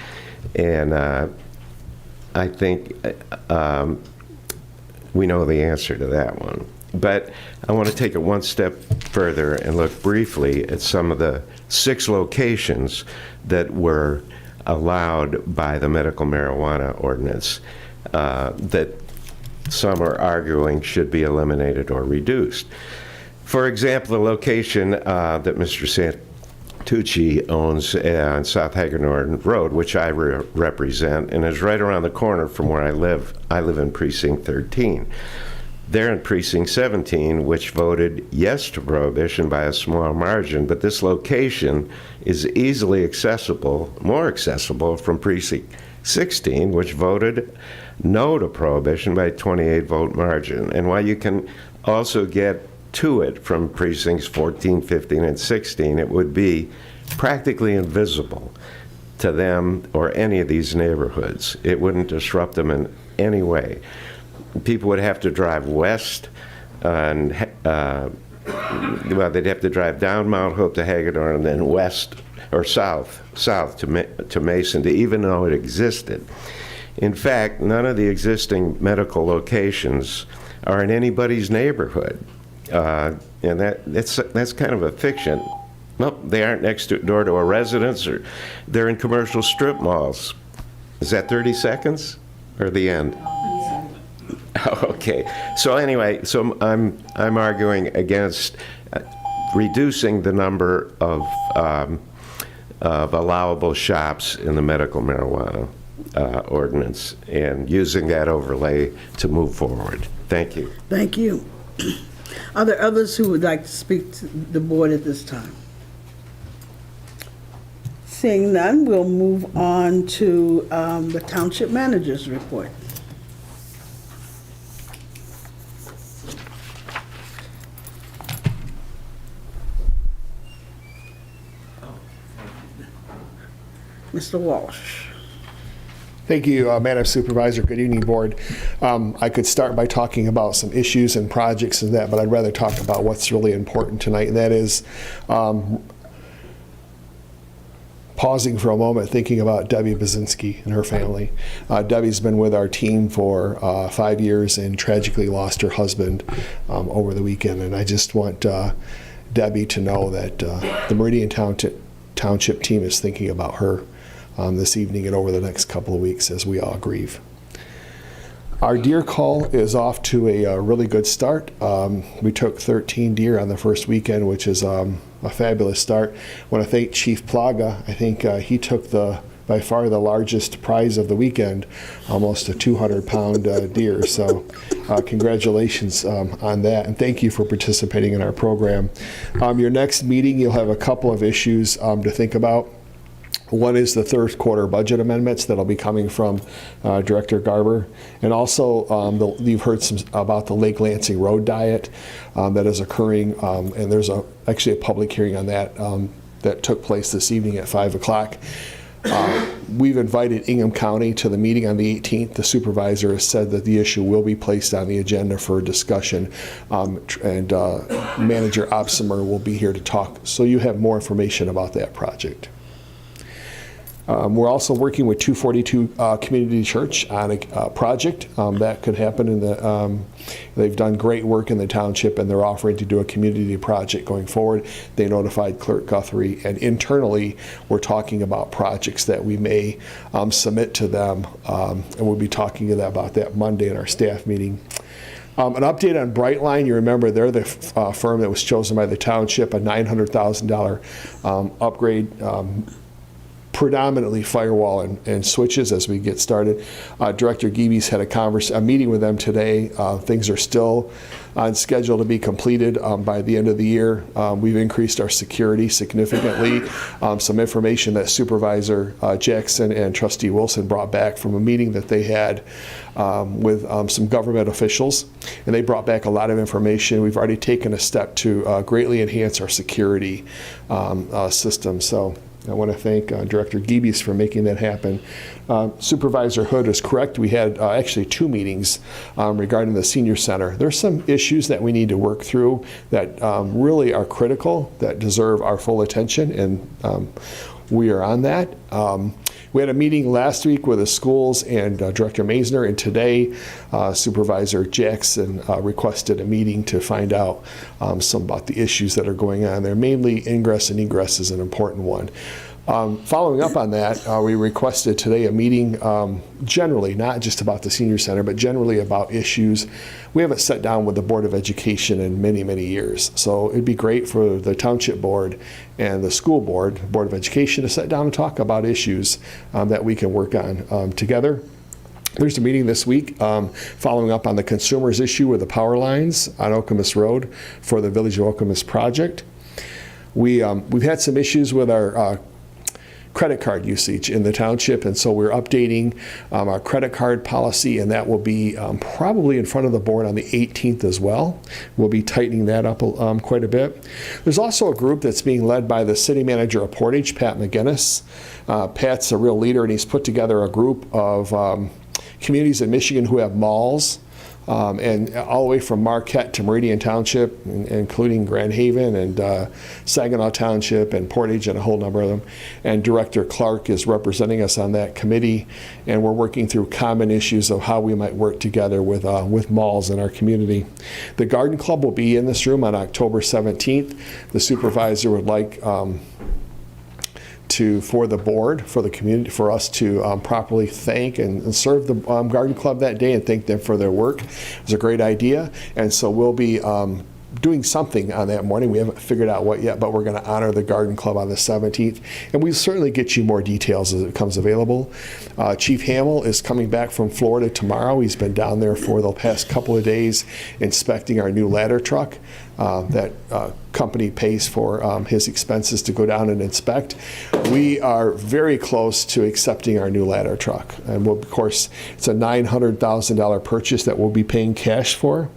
And I think we know the answer to that one. But I want to take it one step further and look briefly at some of the 6 locations that were allowed by the medical marijuana ordinance that some are arguing should be eliminated or reduced. For example, the location that Mr. Santucci owns on South Hagedorn Road, which I represent, and is right around the corner from where I live. I live in Precinct 13. They're in Precinct 17, which voted yes to prohibition by a small margin, but this location is easily accessible, more accessible from Precinct 16, which voted no to prohibition by a 28-vote margin. And while you can also get to it from Precincts 14, 15, and 16, it would be practically invisible to them or any of these neighborhoods. It wouldn't disrupt them in any way. People would have to drive west, and well, they'd have to drive down Mount Hope to Hagedorn and then west or south to Mason to even know it existed. In fact, none of the existing medical locations are in anybody's neighborhood, and that's kind of a fiction. Nope, they aren't next door to a residence, or they're in commercial strip malls. Is that 30 seconds or the end? Okay. So anyway, so I'm arguing against reducing the number of allowable shops in the medical marijuana ordinance and using that overlay to move forward. Thank you. Thank you. Are there others who would like to speak to the board at this time? Seeing none, we'll move on to the township manager's report. Mr. Walsh. Thank you, Madam Supervisor. Good evening, Board. I could start by talking about some issues and projects and that, but I'd rather talk about what's really important tonight, and that is pausing for a moment, thinking about Debbie Bazinski and her family. Debbie's been with our team for 5 years and tragically lost her husband over the weekend, and I just want Debbie to know that the Meridian Township team is thinking about her this evening and over the next couple of weeks as we all grieve. Our deer call is off to a really good start. We took 13 deer on the first weekend, which is a fabulous start. I want to thank Chief Plaga. I think he took by far the largest prize of the weekend, almost a 200-pound deer. So congratulations on that, and thank you for participating in our program. Your next meeting, you'll have a couple of issues to think about. One is the third quarter budget amendments that'll be coming from Director Garber. And also, you've heard some about the Lake Lansing Road Diet that is occurring, and there's actually a public hearing on that that took place this evening at 5 o'clock. We've invited Ingham County to the meeting on the 18th. The supervisor has said that the issue will be placed on the agenda for discussion, and Manager Opsimer will be here to talk, so you have more information about that project. We're also working with 242 Community Church on a project that could happen in the. They've done great work in the township, and they're offering to do a community project going forward. They notified Clerk Guthrie, and internally we're talking about projects that we may submit to them, and we'll be talking to them about that Monday in our staff meeting. An update on Brightline. You remember they're the firm that was chosen by the township, a $900,000 upgrade. Predominantly firewall and switches as we get started. Director Geebe's had a meeting with them today. Things are still on schedule to be completed by the end of the year. We've increased our security significantly. Some information that Supervisor Jackson and Trustee Wilson brought back from a meeting that they had with some government officials, and they brought back a lot of information. We've already taken a step to greatly enhance our security system. So I want to thank Director Geebe's for making that happen. Supervisor Hood is correct. We had actually 2 meetings regarding the senior center. There's some issues that we need to work through that really are critical, that deserve our full attention, and we are on that. We had a meeting last week with the schools and Director Maisner, and today Supervisor Jackson requested a meeting to find out some about the issues that are going on there. Mainly ingress and egress is an important one. Following up on that, we requested today a meeting generally, not just about the senior center, but generally about issues. We haven't sat down with the Board of Education in many, many years. So it'd be great for the Township Board and the School Board, Board of Education, to sit down and talk about issues that we can work on together. There's a meeting this week following up on the consumers issue with the power lines on Okemos Road for the Village of Okemos project. We've had some issues with our credit card usage in the township, and so we're updating our credit card policy, and that will be probably in front of the board on the 18th as well. We'll be tightening that up quite a bit. There's also a group that's being led by the city manager of Portage, Pat McGinnis. Pat's a real leader, and he's put together a group of communities in Michigan who have malls, and all the way from Marquette to Meridian Township, including Grand Haven and Saginaw Township and Portage and a whole number of them. And Director Clark is representing us on that committee, and we're working through common issues of how we might work together with malls in our community. The Garden Club will be in this room on October 17th. The supervisor would like for the board, for the community, for us to properly thank and serve the Garden Club that day and thank them for their work. It was a great idea, and so we'll be doing something on that morning. We haven't figured out what yet, but we're going to honor the Garden Club on the 17th, and we'll certainly get you more details as it becomes available. Chief Hamill is coming back from Florida tomorrow. He's been down there for the past couple of days inspecting our new ladder truck. That company pays for his expenses to go down and inspect. We are very close to accepting our new ladder truck, and of course it's a $900,000 purchase that we'll be paying cash for.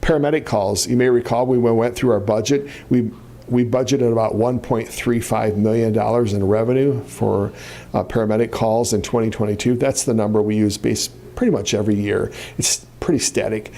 Paramedic calls. You may recall we went through our budget. We we budgeted about $1.35 million in revenue for paramedic calls in 2022. That's the number we use pretty much every year. It's pretty static.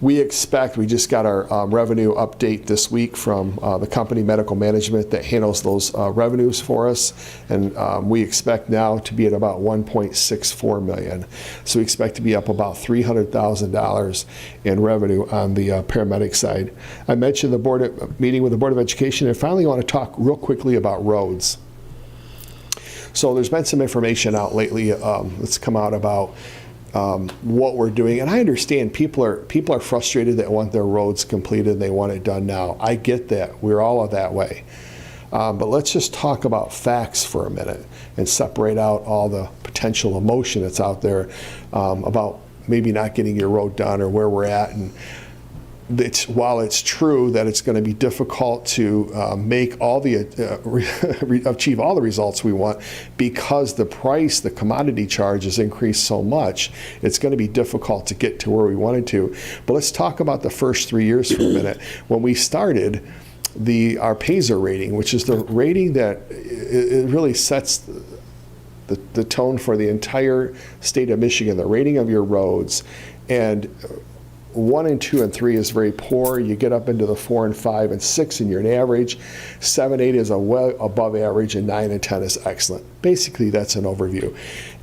We just got our revenue update this week from the company Medical Management that handles those revenues for us, and we expect now to be at about $1.64 million. So we expect to be up about $300,000 in revenue on the paramedic side. I mentioned the meeting with the Board of Education, and finally I want to talk real quickly about roads. So there's been some information out lately that's come out about what we're doing, and I understand people are frustrated that want their roads completed and they want it done now. I get that. We're all that way. But let's just talk about facts for a minute and separate out all the potential emotion that's out there about maybe not getting your road done or where we're at. And while it's true that it's going to be difficult to make all the achieve all the results we want because the commodity charge has increased so much, it's going to be difficult to get to where we wanted to. But let's talk about the first 3 years for a minute. When we started, our PASER rating, which is the rating that it really sets the tone for the entire state of Michigan, the rating of your roads, and 1 and 2 and 3 is very poor. You get up into the 4 and 5 and 6 and you're an average. 7, 8 is well above average, and 9 and 10 is excellent. Basically, that's an overview.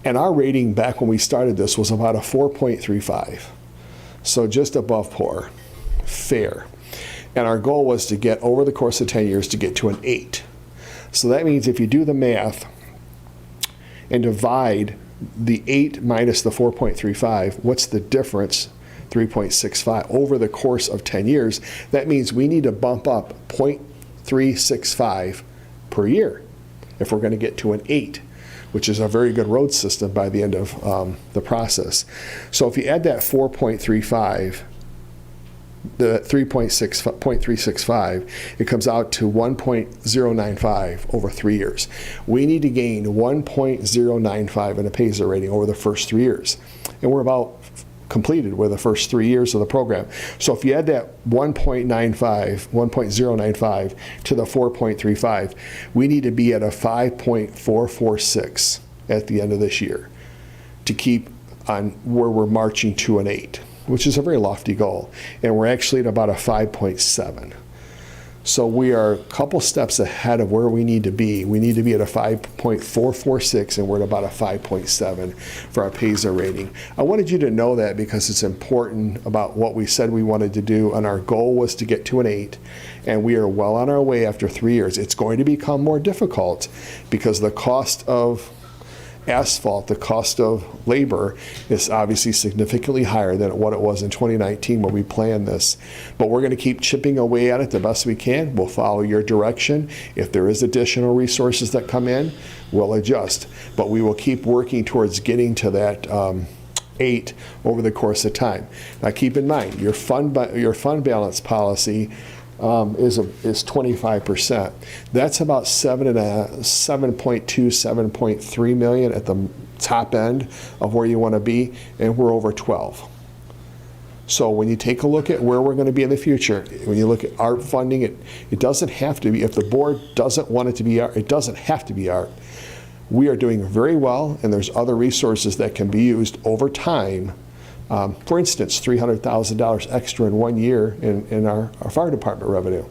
And our rating back when we started this was about a 4.35. So just above poor, fair. And our goal was to get, over the course of 10 years, to get to an 8. So that means if you do the math and divide the 8 minus the 4.35, what's the difference? 3.65 over the course of 10 years. That means we need to bump up 0.365 per year if we're going to get to an 8, which is a very good road system by the end of the process. So if you add that 4.35, the 0.365, it comes out to 1.095 over 3 years. We need to gain 1.095 in a PASER rating over the first 3 years. And we're about completed with the first 3 years of the program. So if you add that 1.095 to the 4.35, we need to be at a 5.446 at the end of this year to keep on where we're marching to an 8, which is a very lofty goal. And we're actually at about a 5.7. So we are a couple steps ahead of where we need to be. We need to be at a 5.446, and we're at about a 5.7 for our PASER rating. I wanted you to know that because it's important about what we said we wanted to do, and our goal was to get to an 8, and we are well on our way after 3 years. It's going to become more difficult because the cost of asphalt, the cost of labor is obviously significantly higher than what it was in 2019 when we planned this. But we're going to keep chipping away at it the best we can. We'll follow your direction. If there is additional resources that come in, we'll adjust. But we will keep working towards getting to that 8 over the course of time. Now keep in mind, your fund balance policy is 25%. That's about 7.2, 7.3 million at the top end of where you want to be, and we're over 12. So when you take a look at where we're going to be in the future, when you look at art funding, it doesn't have to be, if the board doesn't want it to be art, it doesn't have to be art. We are doing very well, and there's other resources that can be used over time. For instance, $300,000 extra in 1 year in our fire department revenue.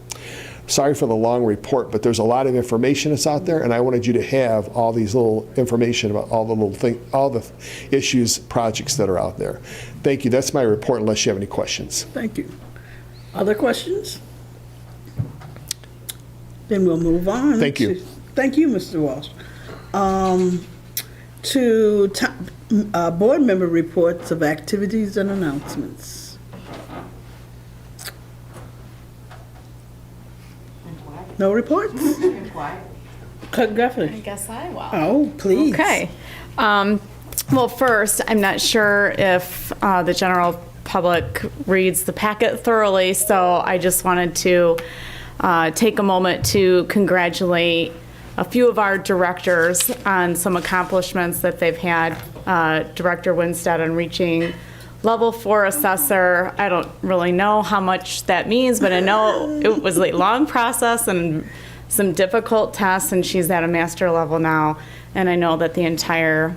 Sorry for the long report, but there's a lot of information that's out there, and I wanted you to have all these little information about all the issues, projects that are out there. Thank you. That's my report, unless you have any questions. Thank you. Other questions? Then we'll move on. Thank you. Thank you, Mr. Walsh. To board member reports of activities and announcements. No reports? Clerk Guthrie. I guess I will. Oh, please. Okay. Well, first, I'm not sure if the general public reads the packet thoroughly, so I just wanted to take a moment to congratulate a few of our directors on some accomplishments that they've had. Director Winstead on reaching Level 4 assessor, I don't really know how much that means, but I know it was a long process and some difficult tests, and she's at a master level now. And I know that the entire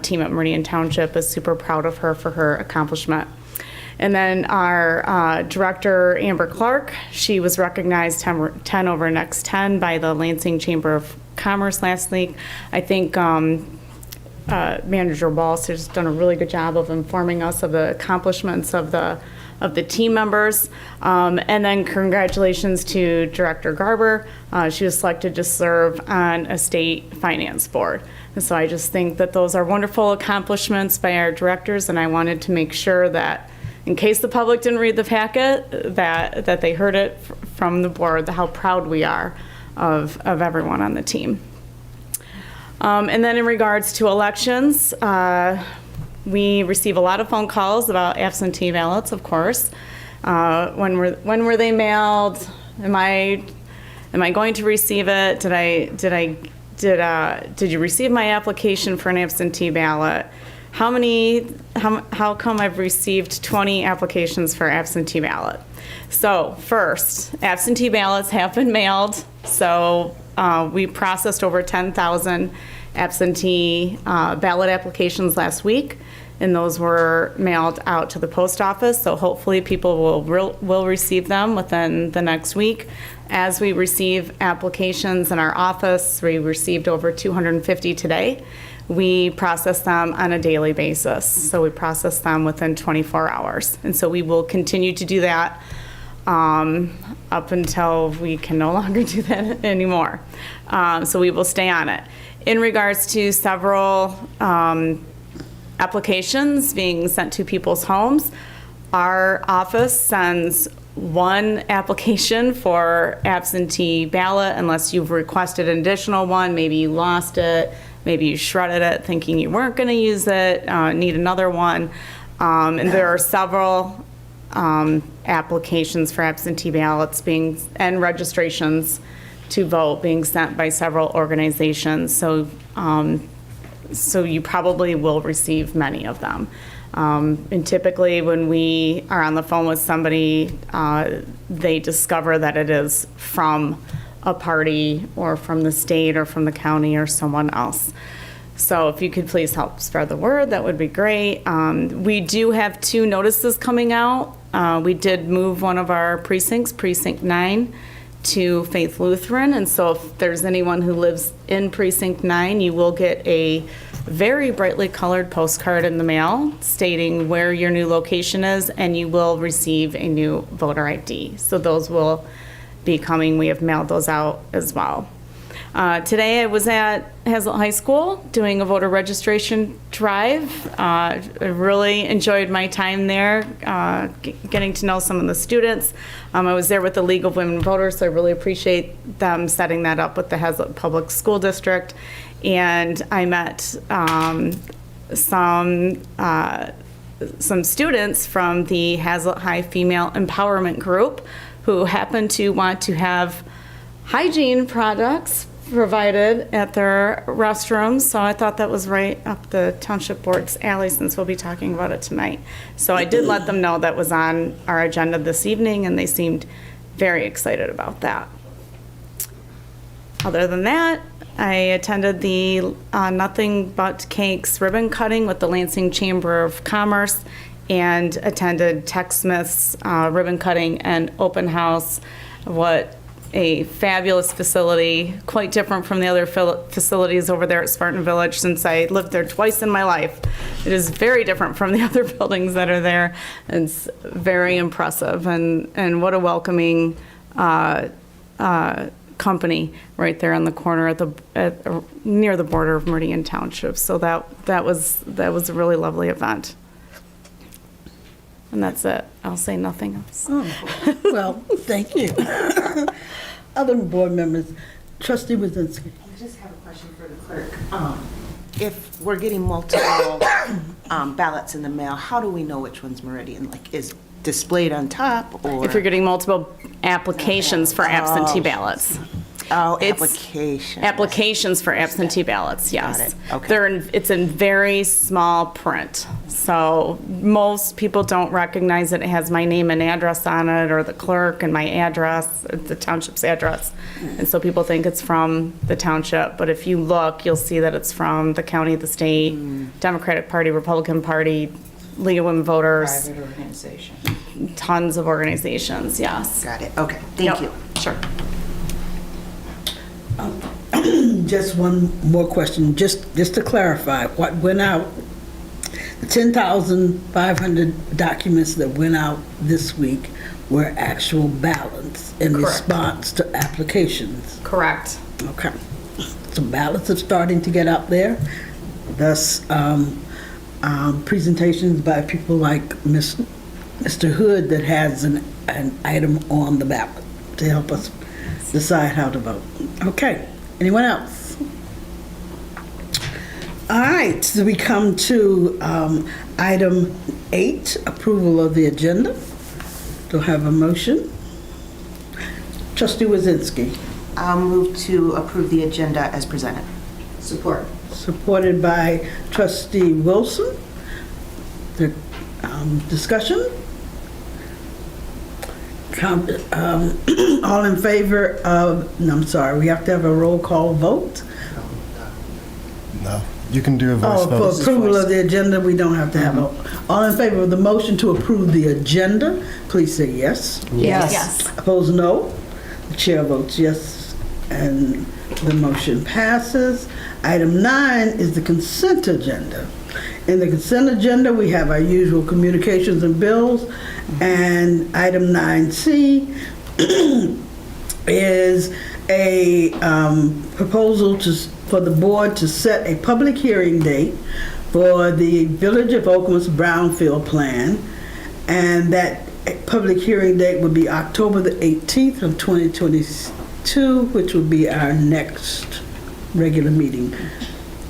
team at Meridian Township is super proud of her for her accomplishment. And then our director, Amber Clark, she was recognized 10 over next 10 by the Lansing Chamber of Commerce last week. I think Manager Walsh has done a really good job of informing us of the accomplishments of the team members. And then congratulations to Director Garber. She was selected to serve on a state finance board. And so I just think that those are wonderful accomplishments by our directors, and I wanted to make sure that in case the public didn't read the packet, that they heard it from the board, how proud we are of everyone on the team. And then in regards to elections, we receive a lot of phone calls about absentee ballots, of course. When were they mailed? Am I going to receive it? Did you receive my application for an absentee ballot? How come I've received 20 applications for absentee ballot? So first, absentee ballots have been mailed. So we processed over 10,000 absentee ballot applications last week, and those were mailed out to the post office. So hopefully people will receive them within the next week. As we receive applications in our office, we received over 250 today. We process them on a daily basis. So we process them within 24 hours. And so we will continue to do that up until we can no longer do that anymore. So we will stay on it. In regards to several applications being sent to people's homes, our office sends one application for absentee ballot unless you've requested an additional one. Maybe you lost it, maybe you shredded it thinking you weren't going to use it, need another one. And there are several applications for absentee ballots and registrations to vote being sent by several organizations. So you probably will receive many of them. And typically when we are on the phone with somebody, they discover that it is from a party or from the state or from the county or someone else. So if you could please help spread the word, that would be great. We do have 2 notices coming out. We did move one of our precincts, Precinct 9, to Faith Lutheran. And so if there's anyone who lives in Precinct 9, you will get a very brightly colored postcard in the mail stating where your new location is, and you will receive a new voter ID. So those will be coming. We have mailed those out as well. Today I was at Hazlet High School doing a voter registration drive. I really enjoyed my time there, getting to know some of the students. I was there with the League of Women Voters, so I really appreciate them setting that up with the Hazlet Public School District. And I met some students from the Hazlet High Female Empowerment Group who happen to want to have hygiene products provided at their restrooms. So I thought that was right up the Township Board's alley since we'll be talking about it tonight. So I did let them know that was on our agenda this evening, and they seemed very excited about that. Other than that, I attended the Nothing But Cakes ribbon cutting with the Lansing Chamber of Commerce and attended TechSmith's ribbon cutting and open house. What a fabulous facility, quite different from the other facilities over there at Spartan Village since I lived there twice in my life. It is very different from the other buildings that are there. It's very impressive, and what a welcoming company right there on the corner near the border of Meridian Township. So that was a really lovely event. And that's it. I'll say nothing else. Oh, well, thank you. Other board members, Trustee Wazinski. I just have a question for the clerk. If we're getting multiple ballots in the mail, how do we know which one's Meridian? Like, is displayed on top, or? If you're getting multiple applications for absentee ballots. Oh, It's application. Applications for absentee ballots, yes. Got it. Okay. It's in very small print. So most people don't recognize it. It has my name and address on it, or the clerk and my address, the township's address. And so people think it's from the township. But if you look, you'll see that it's from the county, the state, Democratic Party, Republican Party, League of Women Voters, Private organization. tons of organizations, yes. Got it. Okay, thank Yep, you. Sure. Just one more question, just to clarify, what went out, the 10,500 documents that went out this week were actual ballots in Correct. response to applications? Correct. Okay. So ballots are starting to get out there, thus presentations by people like Mr. Hood that has an item on the ballot to help us decide how to vote. Okay, anyone else? All right, so we come to item 8, approval of the agenda. Do I have a motion? Trustee Wazinski. I'll move to approve the agenda as presented. Support. Supported by Trustee Wilson. The discussion? All in favor of, no, I'm sorry, we have to have a roll call vote? No. You can do a voice Oh, vote. for approval of the agenda, we don't have to have a, all in favor of the motion to approve the agenda, please say yes. Yes. Opposed, no. The chair votes yes, and the motion passes. Item 9 is the consent agenda. In the consent agenda, we have our usual communications and bills, and item 9C is a proposal for the board to set a public hearing date for the Village of Okemos Brownfield Plan, and that public hearing date would be October the 18th of 2022, which would be our next regular meeting.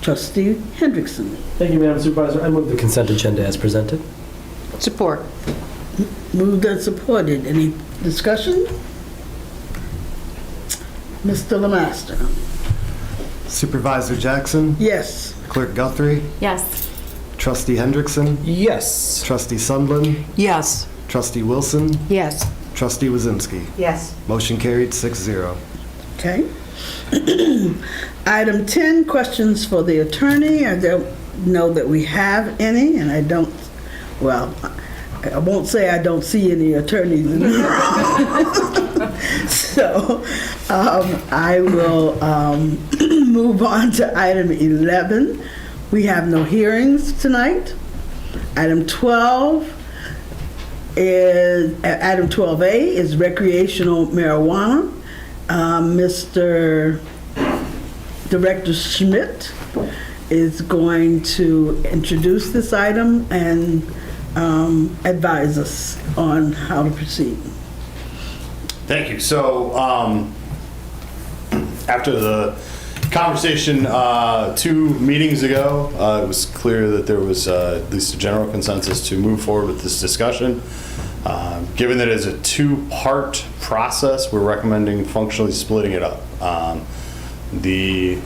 Trustee Hendrickson. Thank you, Madam Supervisor. I move the consent agenda as presented. Support. Moved and supported. Any discussion? Mr. Lemaster. Supervisor Jackson, Yes. Clerk Guthrie, Yes. Trustee Hendrickson, Yes. Trustee Sundlin, Yes. Trustee Wilson, Yes. Trustee Wazinski. Yes. Motion carried 6-0. Okay. Item 10, questions for the attorney. I don't know that we have any, and I don't, well, I won't say I don't see any attorneys in the room. So I will move on to item 11. We have no hearings tonight. Item 12 is, item 12A is recreational marijuana. Mr. Director Schmidt is going to introduce this item and advise us on how to proceed. Thank you. So after the conversation 2 meetings ago, it was clear that there was at least a general consensus to move forward with this discussion. Given that it's a 2-part process, we're recommending functionally splitting it up. The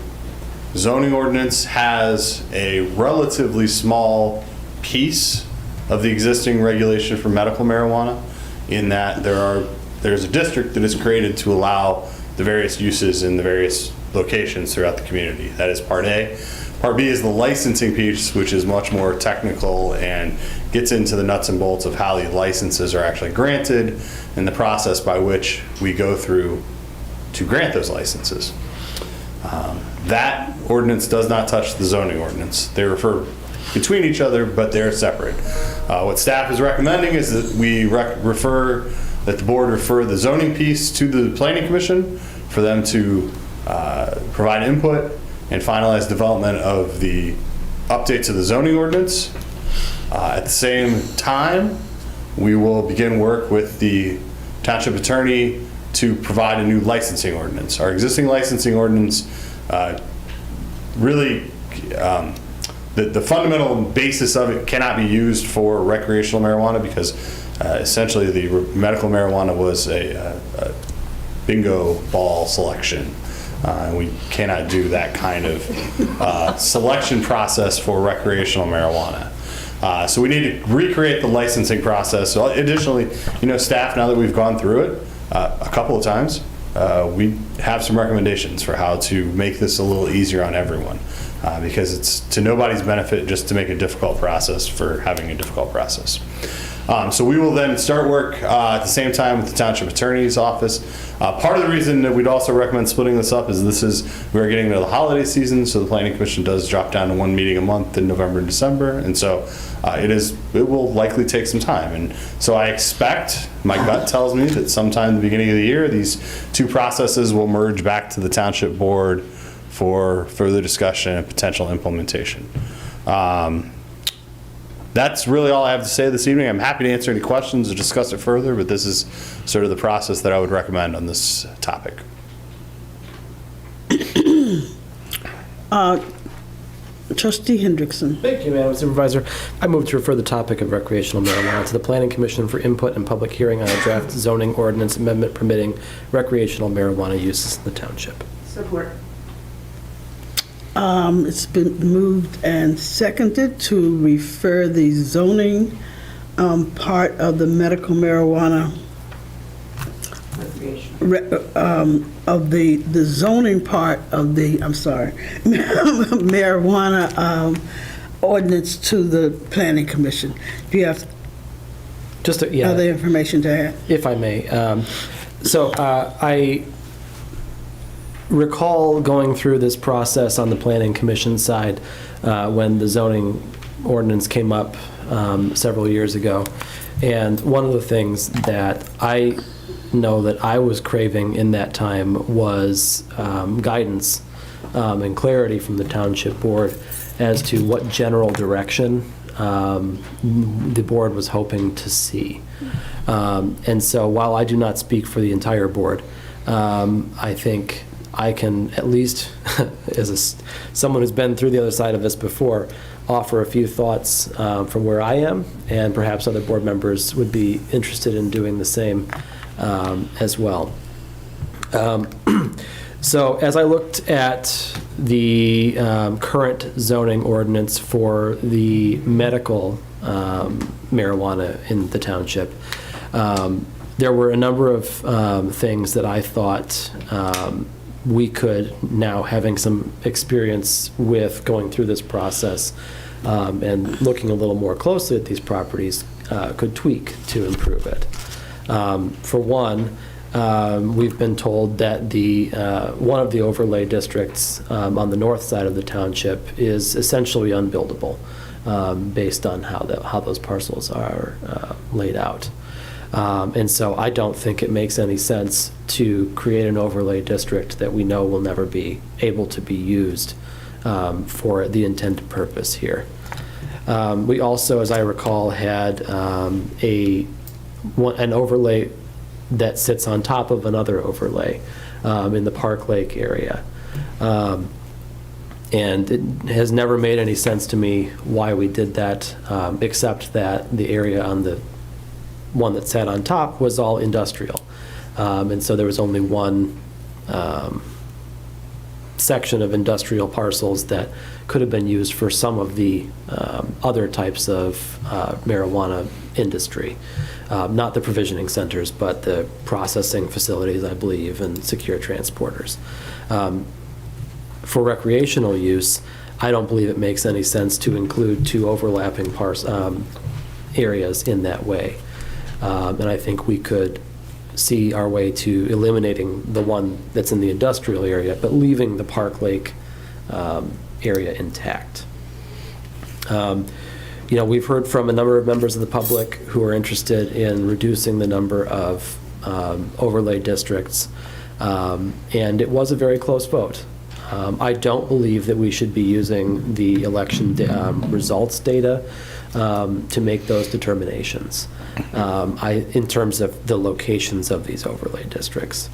zoning ordinance has a relatively small piece of the existing regulation for medical marijuana, in that there's a district that is created to allow the various uses in the various locations throughout the community. That is Part A. Part B is the licensing piece, which is much more technical and gets into the nuts and bolts of how the licenses are actually granted and the process by which we go through to grant those licenses. That ordinance does not touch the zoning ordinance. They refer between each other, but they're separate. What staff is recommending is that we that the board refer the zoning piece to the planning commission for them to provide input and finalize development of the update to the zoning ordinance. At the same time, we will begin work with the township attorney to provide a new licensing ordinance. Our existing licensing ordinance really, the fundamental basis of it cannot be used for recreational marijuana because essentially the medical marijuana was bingo ball selection. We cannot do that kind of selection process for recreational marijuana. So we need to recreate the licensing process. So additionally, staff, now that we've gone through it a couple of times, we have some recommendations for how to make this a little easier on everyone, because it's to nobody's benefit just to make a difficult process for having a difficult process. So we will then start work at the same time with the Township Attorney's Office. Part of the reason that we'd also recommend splitting this up is we're getting into the holiday season, so the Planning Commission does drop down to one meeting a month in November and December, and so it will likely take some time. And so I expect, my gut tells me that sometime in the beginning of the year, these two processes will merge back to the Township Board for further discussion and potential implementation. That's really all I have to say this evening. I'm happy to answer any questions or discuss it further, but this is sort of the process that I would recommend on this topic. Trustee Hendrickson. Thank you, Madam Supervisor. I move to refer the topic of recreational marijuana to the Planning Commission for input and public hearing on a draft zoning ordinance amendment permitting recreational marijuana uses in the township. Support. It's been moved and seconded to refer the zoning part of the medical marijuana, of the zoning part of the, marijuana ordinance to the Planning Commission. Do you have Just other information to add? If I may. I recall going through this process on the Planning Commission side when the zoning ordinance came up several years ago. And one of the things that I know that I was craving in that time was guidance and clarity from the Township Board as to what general direction the board was hoping to see. And so while I do not speak for the entire board, I think I can at least, as someone who's been through the other side of this before, offer a few thoughts from where I am, and perhaps other board members would be interested in doing the same as well. So as I looked at the current zoning ordinance for the medical marijuana in the township, there were a number of things that I thought we could, now having some experience with going through this process and looking a little more closely at these properties, could tweak to improve it. For one, we've been told that one of the overlay districts on the north side of the township is essentially unbuildable based on how those parcels are laid out. And so I don't think it makes any sense to create an overlay district that we know will never be able to be used for the intended purpose here. We also, as I recall, had an overlay that sits on top of another overlay in the Park Lake area. And it has never made any sense to me why we did that, except that the area on the one that sat on top was all industrial. And so there was only one section of industrial parcels that could have been used for some of the other types of marijuana industry. Not the provisioning centers, but the processing facilities, I believe, and secure transporters. For recreational use, I don't believe it makes any sense to include two overlapping areas in that way. And I think we could see our way to eliminating the one that's in the industrial area, but leaving the Park Lake area intact. We've heard from a number of members of the public who are interested in reducing the number of overlay districts, and it was a very close vote. I don't believe that we should be using the election results data to make those determinations in terms of the locations of these overlay districts.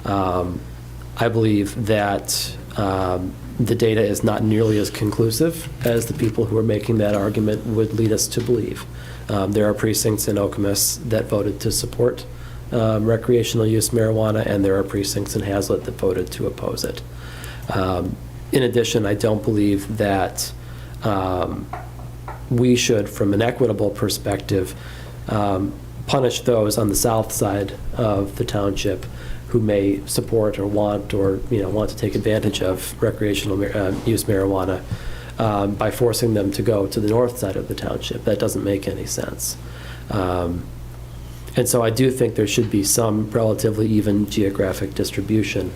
I believe that the data is not nearly as conclusive as the people who are making that argument would lead us to believe. There are precincts in Okemos that voted to support recreational use marijuana, and there are precincts in Hazlet that voted to oppose it. In addition, I don't believe that we should, from an equitable perspective, punish those on the south side of the township who may support or want to take advantage of recreational use marijuana by forcing them to go to the north side of the township. That doesn't make any sense. And so I do think there should be some relatively even geographic distribution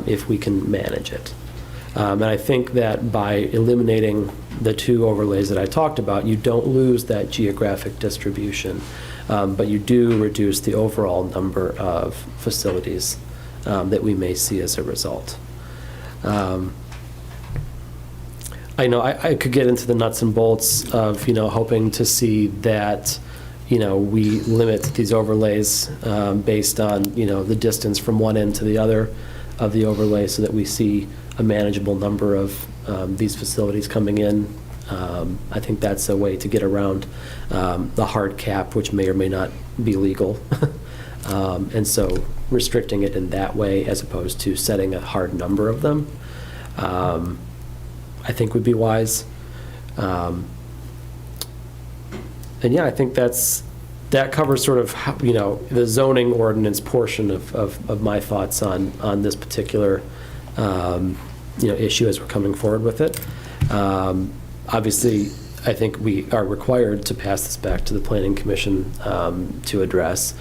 if we can manage it. And I think that by eliminating the two overlays that I talked about, you don't lose that geographic distribution, but you do reduce the overall number of facilities that we may see as a result. I know I could get into the nuts and bolts of, hoping to see that, we limit these overlays based on, the distance from one end to the other of the overlay so that we see a manageable number of these facilities coming in. I think that's a way to get around the hard cap, which may or may not be legal. And so restricting it in that way as opposed to setting a hard number of them, I think would be wise. And yeah, I think that covers sort of how, the zoning ordinance portion of my thoughts on this particular issue as we're coming forward with it. Obviously, I think we are required to pass this back to the Planning Commission to address.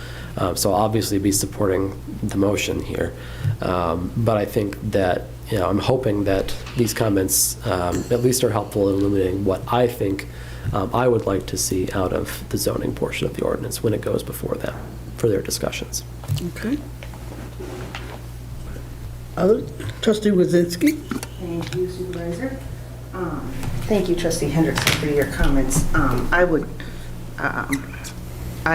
So I'll obviously be supporting the motion here. But I think that, I'm hoping that these comments at least are helpful in illuminating what I think I would like to see out of the zoning portion of the ordinance when it goes before them for their discussions. Okay. Trustee Wazinski? Thank you, Supervisor. Thank you, Trustee Hendrickson, for your comments. I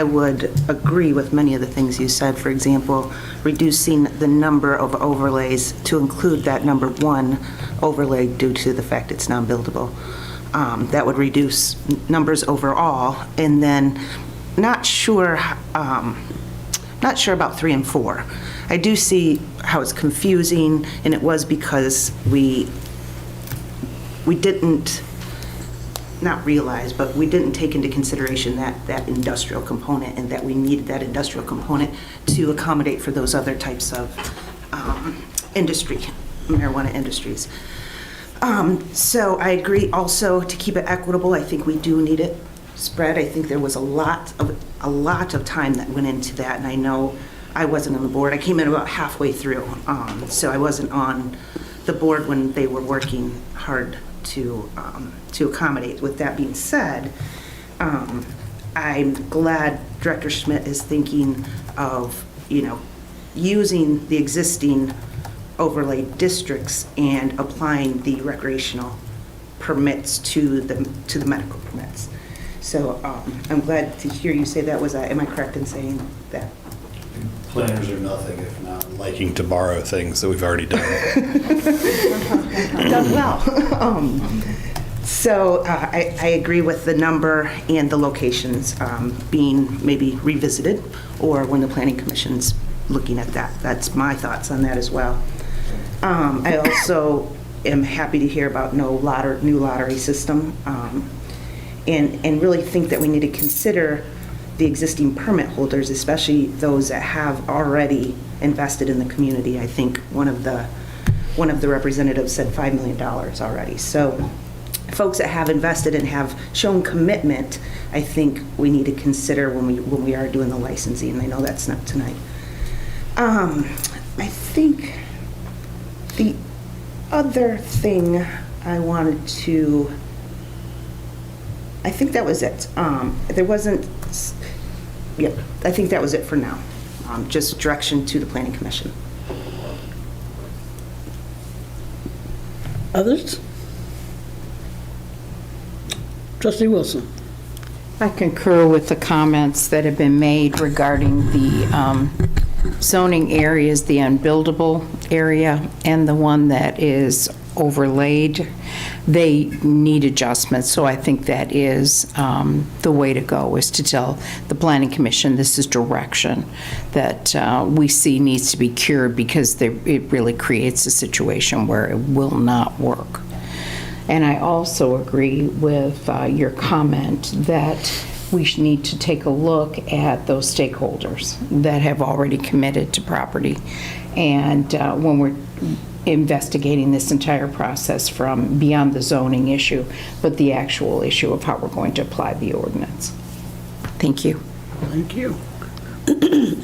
would agree with many of the things you said. For example, reducing the number of overlays to include that number one overlay due to the fact it's non-buildable. That would reduce numbers overall. And then not sure about 3 and 4. I do see how it's confusing, and it was because we didn't, not realize, but we didn't take into consideration that industrial component, and that we needed that industrial component to accommodate for those other types of industry, marijuana industries. So I agree also to keep it equitable. I think we do need it spread. I think there was a lot of time that went into that, and I know I wasn't on the board. I came in about halfway through, so I wasn't on the board when they were working hard to accommodate. With that being said, I'm glad Director Schmidt is thinking of, using the existing overlay districts and applying the recreational permits to the medical permits. So I'm glad to hear you say that. Am I correct in saying that? Planners are nothing if not liking to borrow things that we've already done. Done well. So I agree with the number and the locations being maybe revisited, or when the Planning Commission's looking at that. That's my thoughts on that as well. I also am happy to hear about new lottery system, and really think that we need to consider the existing permit holders, especially those that have already invested in the community. I think one of the representatives said $5 million already. So folks that have invested and have shown commitment, I think we need to consider when we are doing the licensing. I know that's not tonight. I think the other thing I wanted to, I think that was it. There wasn't, yeah, I think that was it for now. Just direction to the Planning Commission. Others? Trustee Wilson? I concur with the comments that have been made regarding the zoning areas, the unbuildable area, and the one that is overlaid. They need adjustments, so I think that is the way to go, is to tell the Planning Commission this is direction that we see needs to be cured, because it really creates a situation where it will not work. And I also agree with your comment that we need to take a look at those stakeholders that have already committed to property. And when we're investigating this entire process from beyond the zoning issue, but the actual issue of how we're going to apply the ordinance. Thank you. Thank you.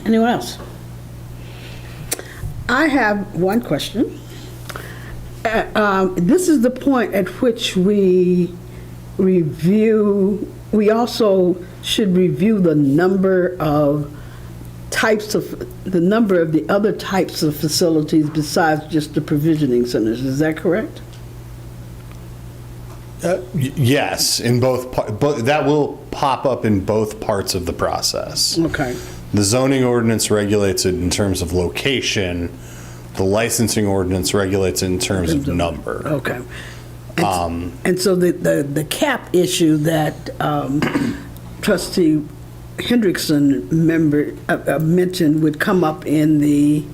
Anyone else? I have one question. This is the point at which we also should review the number of the other types of facilities besides just the provisioning centers. Is that correct? Yes, in both that will pop up in both parts of the process. Okay. The zoning ordinance regulates it in terms of location. The licensing ordinance regulates it in terms of number. Okay. And so the cap issue that Trustee Hendrickson mentioned would come up in the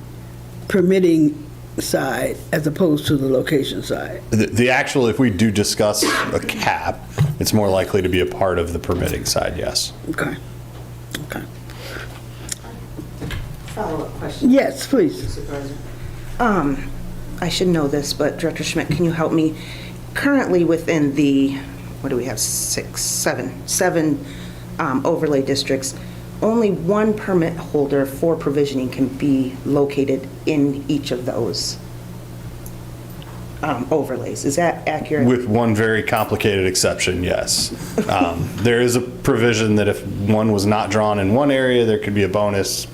permitting side as opposed to the location side. The actual, if we do discuss a cap, it's more likely to be a part of the permitting side, yes. Okay. Okay. Follow-up question. Yes, please. Supervisor. I should know this, but Director Schmidt, can you help me? Currently within the, what do we have, seven overlay districts, only one permit holder for provisioning can be located in each of those overlays. Is that accurate? With one very complicated exception, yes. There is a provision that if one was not drawn in one area, there could be a bonus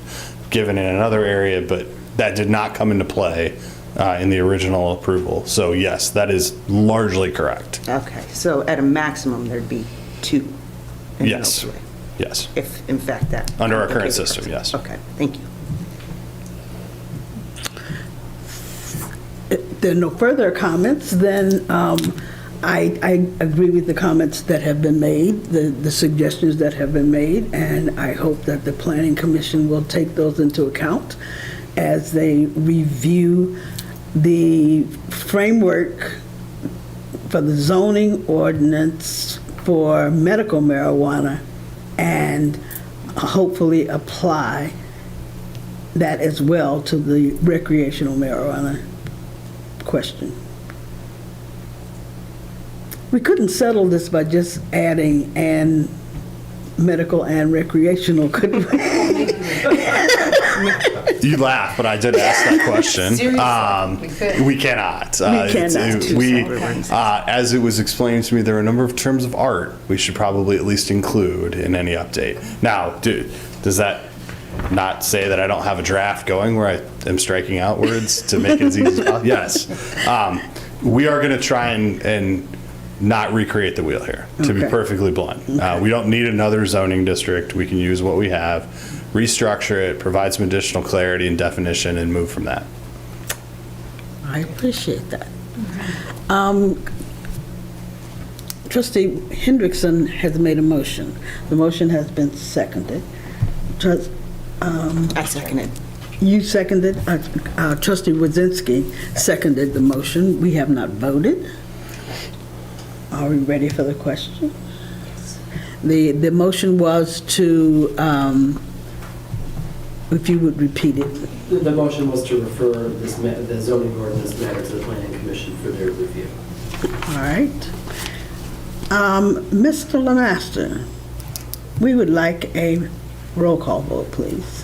given in another area, but that did not come into play in the original approval. So yes, that is largely correct. Okay, so at a maximum, there'd be two. in the Yes, overlay, yes. if in fact that. Under our current complicated system, process. yes. Okay, thank you. If there are no further comments, then I agree with the comments that have been made, the suggestions that have been made, and I hope that the Planning Commission will take those into account as they review the framework for the zoning ordinance for medical marijuana and hopefully apply that as well to the recreational marijuana question. We couldn't settle this by just adding and medical and recreational, could we? You laugh, but I did ask that question. We cannot. As it was explained to me, there are a number of terms of art we should probably at least include in any update. Now, does that not say that I don't have a draft going where I am striking out words to make it as easy as possible? Yes. We are going to try and not recreate the wheel here, to be perfectly blunt. We don't need another zoning district. We can use what we have, restructure it, provide some additional clarity and definition, and move from that. I appreciate that. Trustee Hendrickson has made a motion. The motion has been seconded. I seconded. You seconded. Trustee Wazinski seconded the motion. We have not voted. Are we ready for the question? The motion was to, if you would repeat it. The motion was to refer the zoning ordinance matter to the Planning Commission for their review. All right. Mr. Lemaster, we would like a roll call vote, please.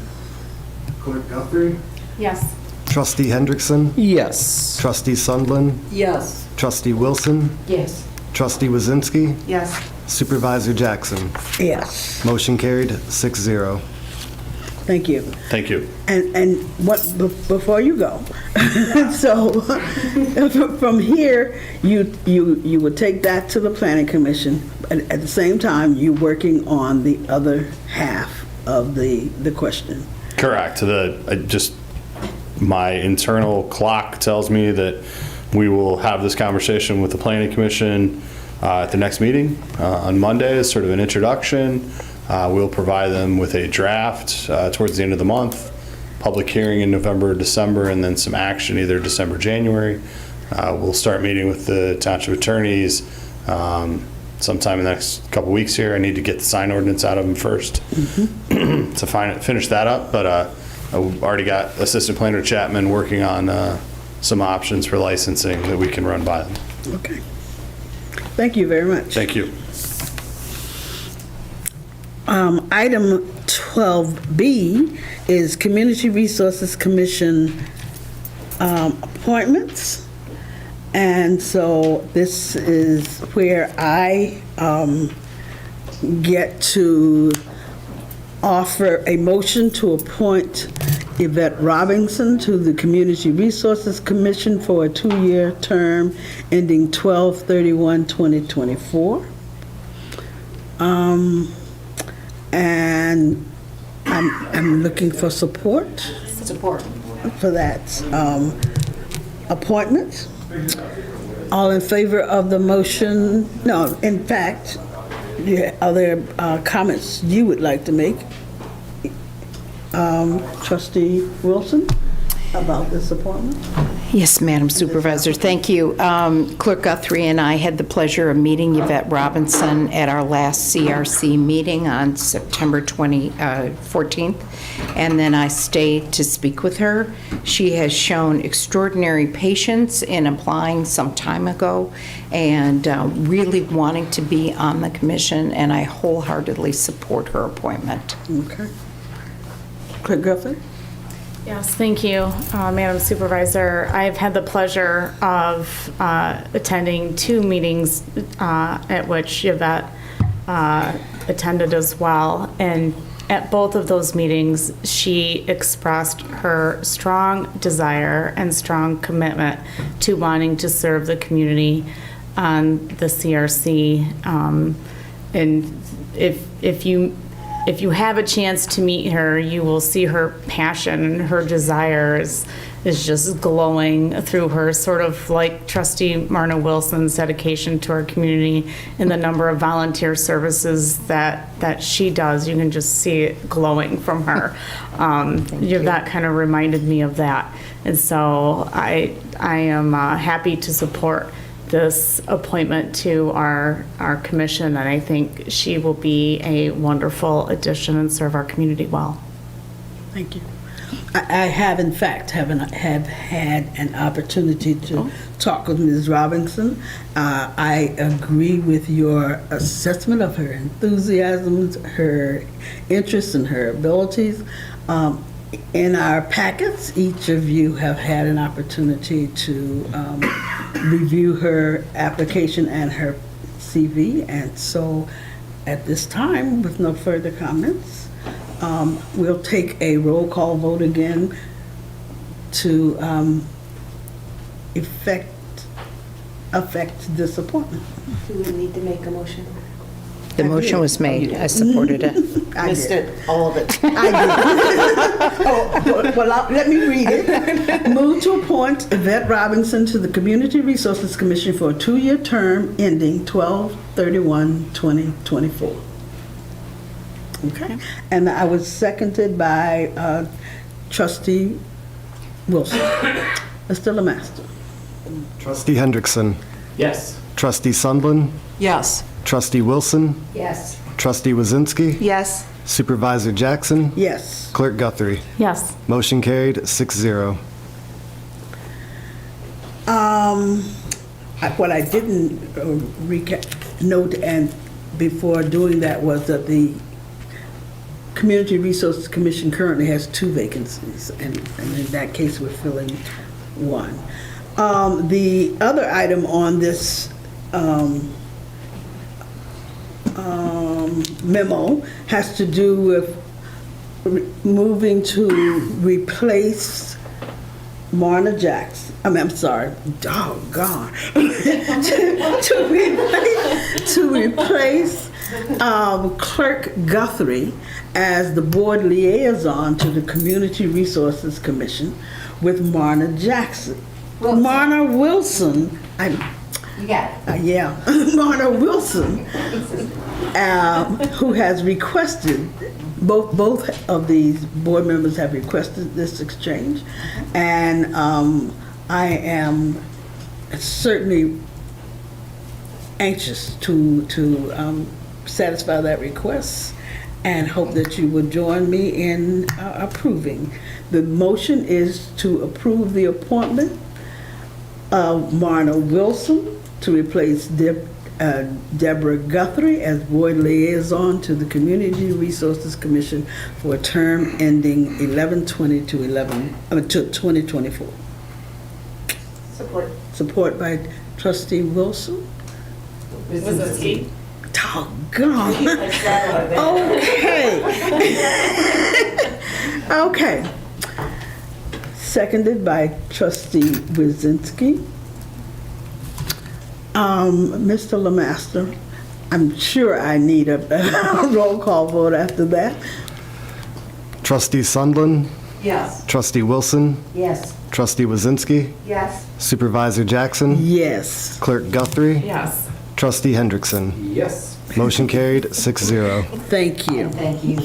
Clerk Guthrie? Yes. Trustee Hendrickson? Yes. Trustee Sundlin? Yes. Trustee Wilson? Yes. Trustee Wazinski? Yes. Supervisor Jackson? Yes. Motion carried 6-0. Thank you. Thank you. And what before you go, so from here you would take that to the Planning Commission, and at the same time you working on the other half of the question. Correct. My internal clock tells me that We will have this conversation with the Planning Commission at the next meeting on Monday as sort of an introduction. We'll provide them with a draft towards the end of the month, public hearing in November or December, and then some action either December, January. We'll start meeting with the township attorneys sometime in the next couple weeks here. I need to get the sign ordinance out of them first to finish that up, but I've already got Assistant Planner Chapman working on some options for licensing that we can run by them. Okay. Thank you very much. Thank you. Item 12B is Community Resources Commission appointments. And so this is where I get to offer a motion to appoint Yvette Robinson to the Community Resources Commission for a 2-year term ending 12/31/2024. And I'm looking for support. Support. For that appointment. All in favor of the motion? No, in fact, are there comments you would like to make? Trustee Wilson, about this appointment? Yes, Madam Supervisor, thank you. Clerk Guthrie and I had the pleasure of meeting Yvette Robinson at our last CRC meeting on September 14th, and then I stayed to speak with her. She has shown extraordinary patience in applying some time ago and really wanting to be on the commission, and I wholeheartedly support her appointment. Okay. Clerk Guthrie? Yes, thank you, Madam Supervisor. I've had the pleasure of attending 2 meetings at which Yvette attended as well. And at both of those meetings, she expressed her strong desire and strong commitment to wanting to serve the community on the CRC. And if you have a chance to meet her, you will see her passion and her desire is just glowing through her, sort of like Trustee Marna Wilson's dedication to our community and the number of volunteer services that she does. You can just see it glowing from her. That kind of reminded me of that. And so I am happy to support this appointment to our commission, and I think she will be a wonderful addition and serve our community well. Thank you. I have, in fact, have had an opportunity to talk with Ms. Robinson. I agree with your assessment of her enthusiasm, her interests, and her abilities. In our packets, each of you have had an opportunity to review her application and her CV, and so at this time, with no further comments, we'll take a roll call vote again to affect this appointment. Do we need to make a motion? The motion was made. I supported it. I Missed did. it, all of it. I did. Let me read it. Move to appoint Yvette Robinson to the Community Resources Commission for a 2-year term ending 12/31/2024. Okay. And I was seconded by Trustee Wilson. Mr. Lemaster. Trustee Hendrickson. Yes. Trustee Sundlin. Yes. Trustee Wilson. Yes. Trustee Wazinski. Yes. Supervisor Jackson. Yes. Clerk Guthrie. Yes. Motion carried 6-0. What I didn't note and before doing that was that the Community Resources Commission currently has 2 vacancies, and in that case, we're filling 1. The other item on this memo has to do with moving to replace Marna Jackson. I'm sorry, doggone. to replace Clerk Guthrie as the board liaison to the Community Resources Commission with Marna Jackson. Marna Wilson. You got it. Yeah, Marna Wilson, who has requested, both of these board members have requested this exchange, and I am certainly anxious to satisfy that request and hope that you will join me in approving. The motion is to approve the appointment of Marna Wilson to replace Deborah Guthrie as board liaison to the Community Resources Commission for a term ending 11/20 to 2024. Support. Support by Trustee Wilson. Wizinski. Doggone. Okay. Okay. Seconded by Trustee Wizinski. Mr. Lemaster, I'm sure I need a roll call vote after that. Trustee Sundlin, Yes. Trustee Wilson, Yes. Trustee Wazinski, Yes. Supervisor Jackson, Yes. Clerk Guthrie, Yes. Trustee Hendrickson. Yes. Motion carried, 6-0. Thank you. Thank you.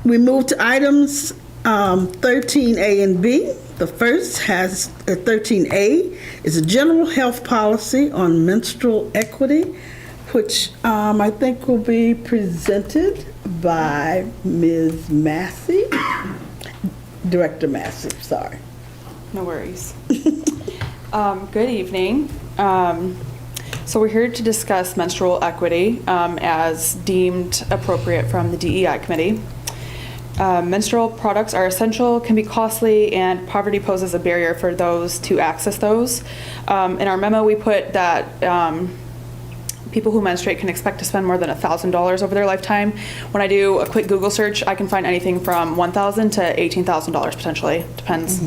We move to items 13A and B. The first has 13A is a general health policy on menstrual equity, which I think will be presented by Ms. Massey, Director Massey, sorry. No worries. Good evening. So we're here to discuss menstrual equity as deemed appropriate from the DEI committee. Menstrual products are essential, can be costly, and poverty poses a barrier for those to access those. In our memo, we put that people who menstruate can expect to spend more than $1,000 over their lifetime. When I do a quick Google search, I can find anything from $1,000 to $18,000 potentially, depends.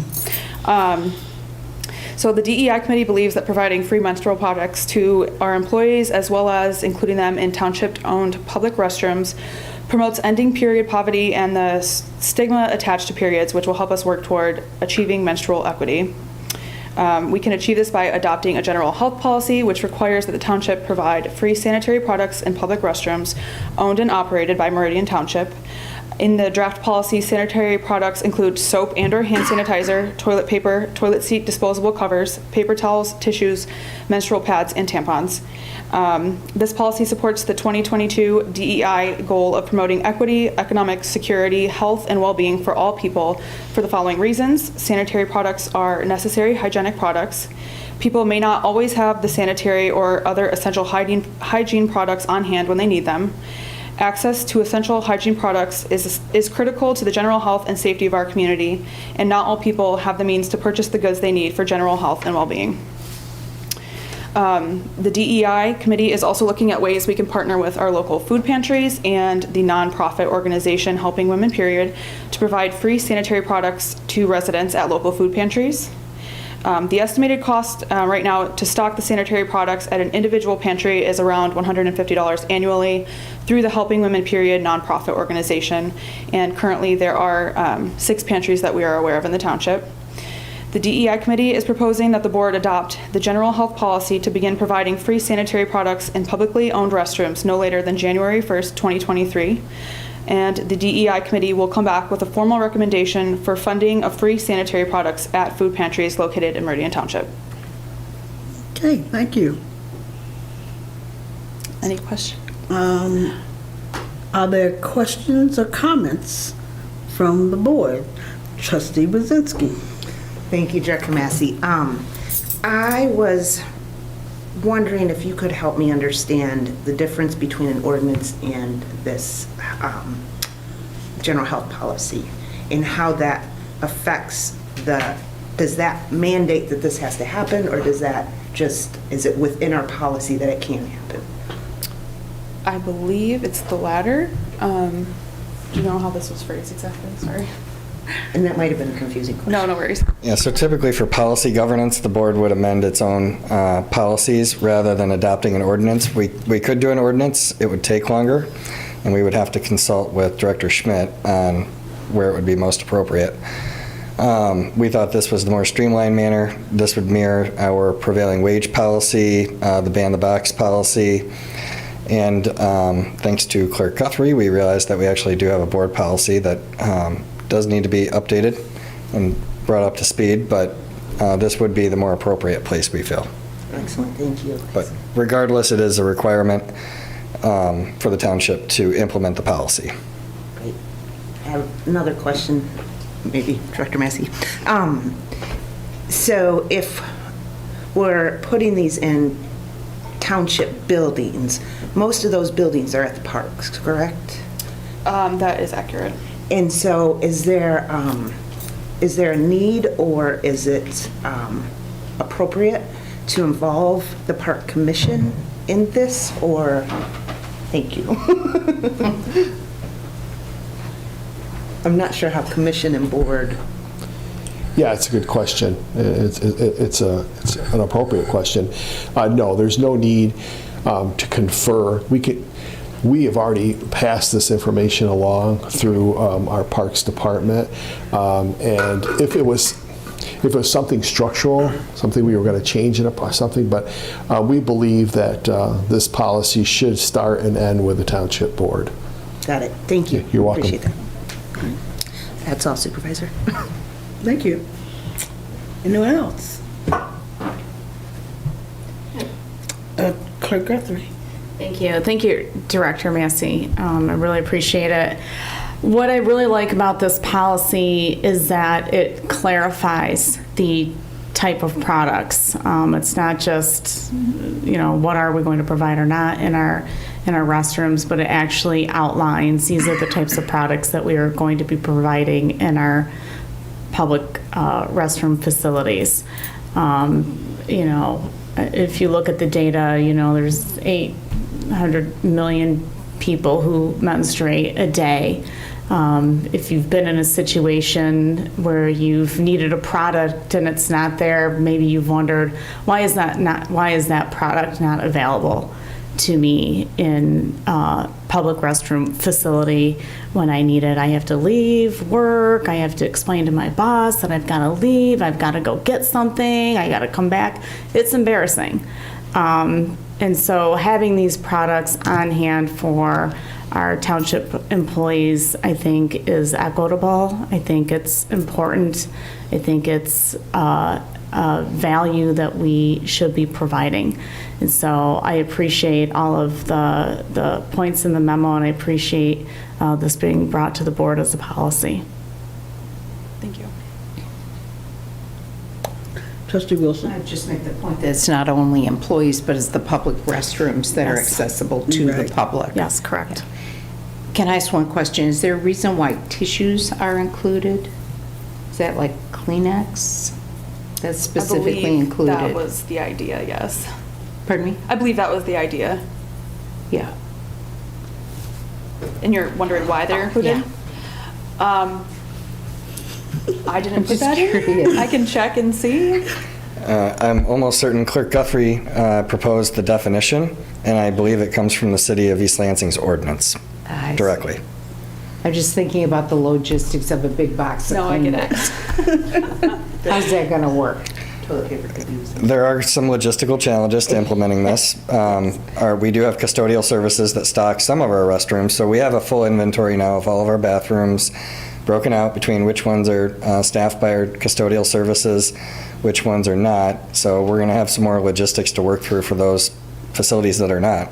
So the DEI committee believes that providing free menstrual products to our employees, as well as including them in township-owned public restrooms, promotes ending period poverty and the stigma attached to periods, which will help us work toward achieving menstrual equity. We can achieve this by adopting a general health policy, which requires that the township provide free sanitary products in public restrooms owned and operated by Meridian Township. In the draft policy, sanitary products include soap and/or hand sanitizer, toilet paper, toilet seat disposable covers, paper towels, tissues, menstrual pads, and tampons. This policy supports the 2022 DEI goal of promoting equity, economic security, health, and well-being for all people for the following reasons. Sanitary products are necessary hygienic products. People may not always have the sanitary or other essential hygiene products on hand when they need them. Access to essential hygiene products is critical to the general health and safety of our community, and not all people have the means to purchase the goods they need for general health and well-being. The DEI committee is also looking at ways we can partner with our local food pantries and the nonprofit organization Helping Women Period to provide free sanitary products to residents at local food pantries. The estimated cost right now to stock the sanitary products at an individual pantry is around $150 annually through the Helping Women Period nonprofit organization, and currently there are 6 pantries that we are aware of in the township. The DEI committee is proposing that the board adopt the general health policy to begin providing free sanitary products in publicly owned restrooms no later than January 1st, 2023. And the DEI committee will come back with a formal recommendation for funding of free sanitary products at food pantries located in Meridian Township. Okay, thank you. Any questions? Are there questions or comments from the board? Trustee Brzezinski. Thank you, Director Massey. I was wondering if you could help me understand the difference between an ordinance and this general health policy and how that affects does that mandate that this has to happen, or does that is it within our policy that it can happen? I believe it's the latter. Do you know how this was phrased exactly? Sorry. And that might have been a confusing question. No worries. Yeah, so typically for policy governance, the board would amend its own policies rather than adopting an ordinance. We could do an ordinance, it would take longer, and we would have to consult with Director Schmidt on where it would be most appropriate. We thought this was the more streamlined manner. This would mirror our prevailing wage policy, the ban the box policy, and thanks to Clerk Guthrie, we realized that we actually do have a board policy that does need to be updated and brought up to speed, but this would be the more appropriate place, we feel. Excellent, thank you. But regardless, it is a requirement for the township to implement the policy. Great. I have another question, maybe Director Massey. So if we're putting these in township buildings, most of those buildings are at the parks, correct? That is accurate. And so is there a need, or is it appropriate to involve the park commission in this, or, thank you. I'm not sure how commission and board. Yeah, it's a good question. It's an appropriate question. No, there's no need to confer. We have already passed this information along through our Parks Department, and if it was something structural, something we were going to change it up or something, but we believe that this policy should start and end with the Township Board. Got it. Thank you. You're welcome. Appreciate that. That's all, Supervisor. Thank you. Anyone else? Clerk Guthrie. Thank you. Thank you, Director Massey. I really appreciate it. What I really like about this policy is that it clarifies the type of products. It's not just, what are we going to provide or not in our restrooms, but it actually outlines these are the types of products that we are going to be providing in our public restroom facilities. If you look at the data, there's 800 million people who menstruate a day. If you've been in a situation where you've needed a product and it's not there, maybe you've wondered, why is that product not available to me in a public restroom facility when I need it? I have to leave work, I have to explain to my boss that I've got to leave, I've got to go get something, I got to come back. It's embarrassing. And so having these products on hand for our township employees, I think, is equitable. I think it's important. I think it's a value that we should be providing. And so I appreciate all of the points in the memo, and I appreciate this being brought to the board as a policy. Thank you. Trustee Wilson. I'd just make the point that it's not only employees, but it's the public restrooms that are accessible to the public. Yes, correct. Can I ask one question? Is there a reason why tissues are included? Is that like Kleenex? That's specifically included? That was the idea, yes. Pardon me? I believe that was the idea. Yeah. And you're wondering why they're included? Yeah. I didn't put just that curious. in. I can check and see. I'm almost certain Clerk Guthrie proposed the definition, and I believe it comes from the City of East Lansing's ordinance directly. I'm just thinking about the logistics of a big box of No, I get Kleenex. How's that going to work? Toilet paper could use it. There are some logistical challenges to implementing this. We do have custodial services that stock some of our restrooms, so we have a full inventory now of all of our bathrooms, broken out between which ones are staffed by our custodial services, which ones are not. So we're going to have some more logistics to work through for those facilities that are not.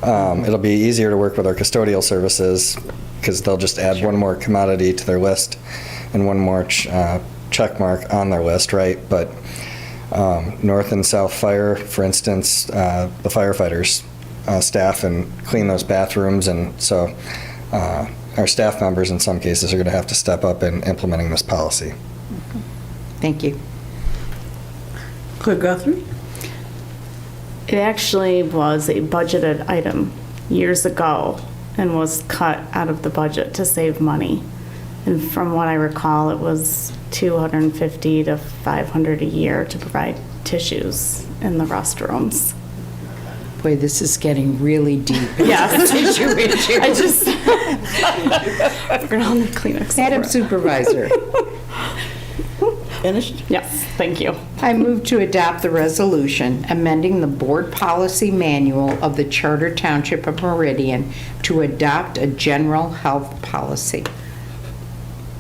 It'll be easier to work with our custodial services because they'll just add one more commodity to their list and one more check mark on their list, right? But North and South Fire, for instance, the firefighters staff and clean those bathrooms, and so our staff members in some cases are going to have to step up in implementing this policy. Thank you. Clerk Guthrie. It actually was a budgeted item years ago and was cut out of the budget to save money. And from what I recall, it was $250 to $500 a year to provide tissues in the restrooms. Boy, this is getting really deep. Yes. Tissue issue. I just, we're going to Kleenex. Madam Supervisor. Finished? Yes, thank you. I move to adopt the resolution amending the board policy manual of the Charter Township of Meridian to adopt a general health policy.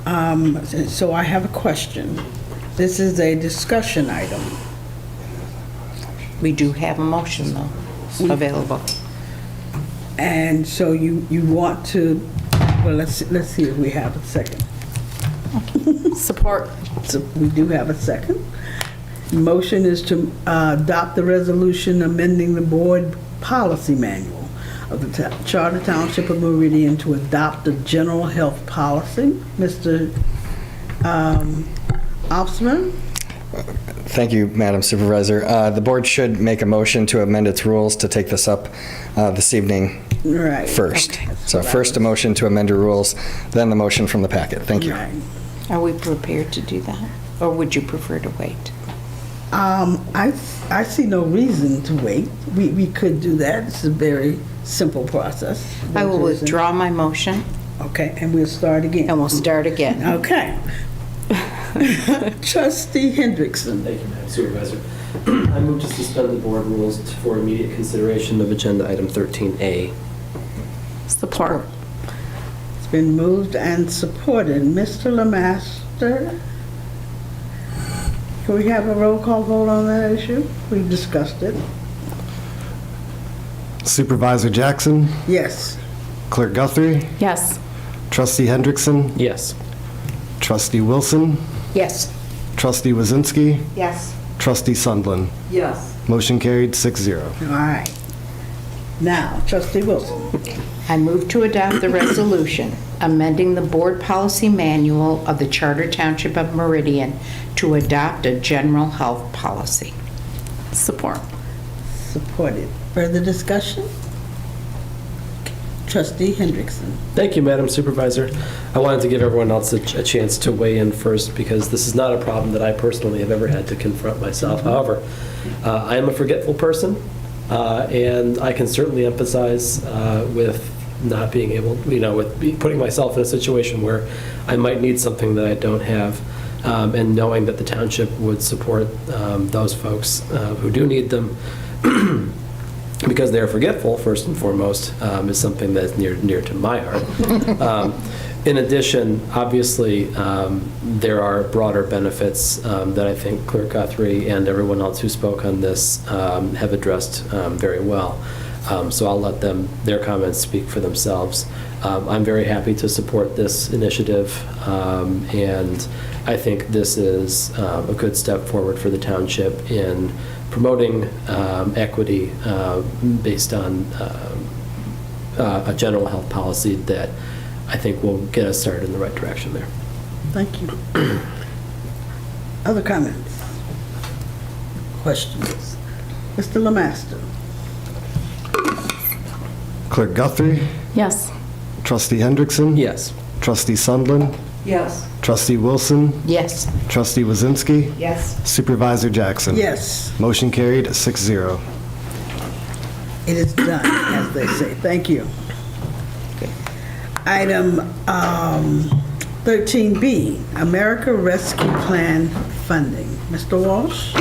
So I have a question. This is a discussion item. We do have a motion, though, available. And so you want to, well, let's see if we have a second. Support. So we do have a second. Motion is to adopt the resolution amending the board policy manual of the Charter Township of Meridian to adopt a general health policy. Mr. Ofsman? Thank you, Madam Supervisor. The board should make a motion to amend its rules to take this up this evening Right. first. Okay. So first a motion to amend the rules, then the motion from the packet. Thank you. Right. Are we prepared to do that, or would you prefer to wait? I see no reason to wait. We could do that. It's a very simple process. I will withdraw my motion. Okay, and we'll start again. And we'll start again. Okay. Trustee Hendrickson. Thank you, Madam Supervisor. I move to suspend the board rules for immediate consideration of agenda item 13A. Support. It's been moved and supported. Mr. Lemaster? Can we have a roll call vote on that issue? We've discussed it. Supervisor Jackson, Yes. Clerk Guthrie, Yes. Trustee Hendrickson, Yes. Trustee Wilson, Yes. Trustee Wazinski, Yes. Trustee Sundlin. Yes. Motion carried 6-0. All right. Now, Trustee Wilson. I move to adopt the resolution amending the board policy manual of the Charter Township of Meridian to adopt a general health policy. Support. Supported. Further discussion? Trustee Hendrickson. Thank you, Madam Supervisor. I wanted to give everyone else a chance to weigh in first because this is not a problem that I personally have ever had to confront myself. However, I am a forgetful person, and I can certainly empathize with not being able, with putting myself in a situation where I might need something that I don't have, and knowing that the township would support those folks who do need them because they're forgetful, first and foremost, is something that's near to my heart. In addition, obviously, there are broader benefits that I think Clerk Guthrie and everyone else who spoke on this have addressed very well. So I'll let their comments speak for themselves. I'm very happy to support this initiative, and I think this is a good step forward for the township in promoting equity based on a general health policy that I think will get us started in the right direction there. Thank you. Other comments? Questions? Mr. Lemaster. Clerk Guthrie, Yes. Trustee Hendrickson, Yes. Trustee Sundlin, Yes. Trustee Wilson, Yes. Trustee Wazinski, Yes. Supervisor Jackson. Yes. Motion carried 6-0. It is done, as they say. Thank you. Item 13B, America Rescue Plan funding. Mr. Walsh?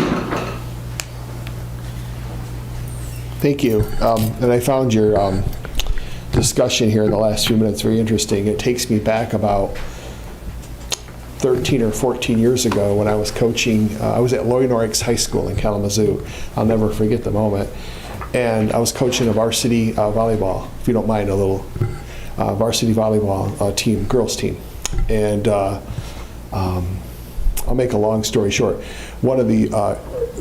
Thank you. And I found your discussion here in the last few minutes very interesting. It takes me back about 13 or 14 years ago when I was coaching. I was at Loy Norix High School in Kalamazoo. I'll never forget the moment. And I was coaching a varsity volleyball, if you don't mind, a little varsity volleyball team, girls team. And I'll make a long story short. One of the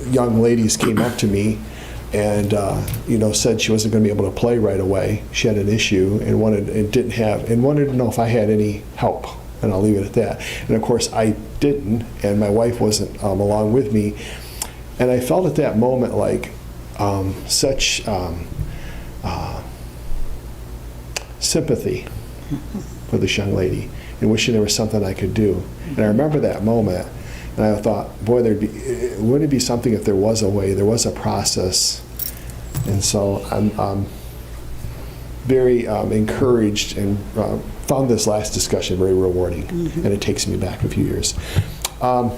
young ladies came up to me and said she wasn't going to be able to play right away. She had an issue and wanted to know if I had any help. And I'll leave it at that. And of course I didn't, and my wife wasn't along with me. And I felt at that moment like such sympathy for this young lady and wishing there was something I could do. And I remember that moment, and I thought, boy, wouldn't it be something if there was a way, there was a process. And so I'm very encouraged and found this last discussion very rewarding, and it takes me back a few years.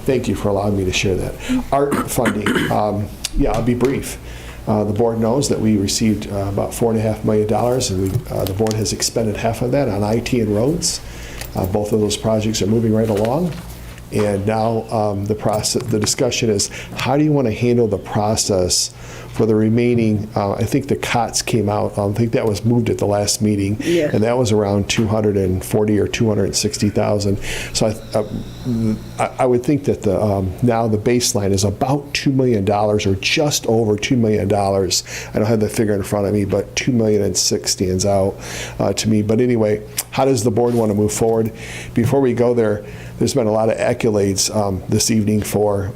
Thank you for allowing me to share that. Art funding, yeah, I'll be brief. The board knows that we received about $4.5 million, and the board has expended half of that on IT and roads. Both of those projects are moving right along. And now the discussion is, how do you want to handle the process for the remaining, I think the COTS came out, I think that was moved at the last meeting, Yes. and that was around 240 or 260,000. So I would think that now the baseline is about $2 million, or just over $2 million. I don't have the figure in front of me, but $2.6 million stands out to me. But anyway, how does the board want to move forward? Before we go there, there's been a lot of accolades this evening for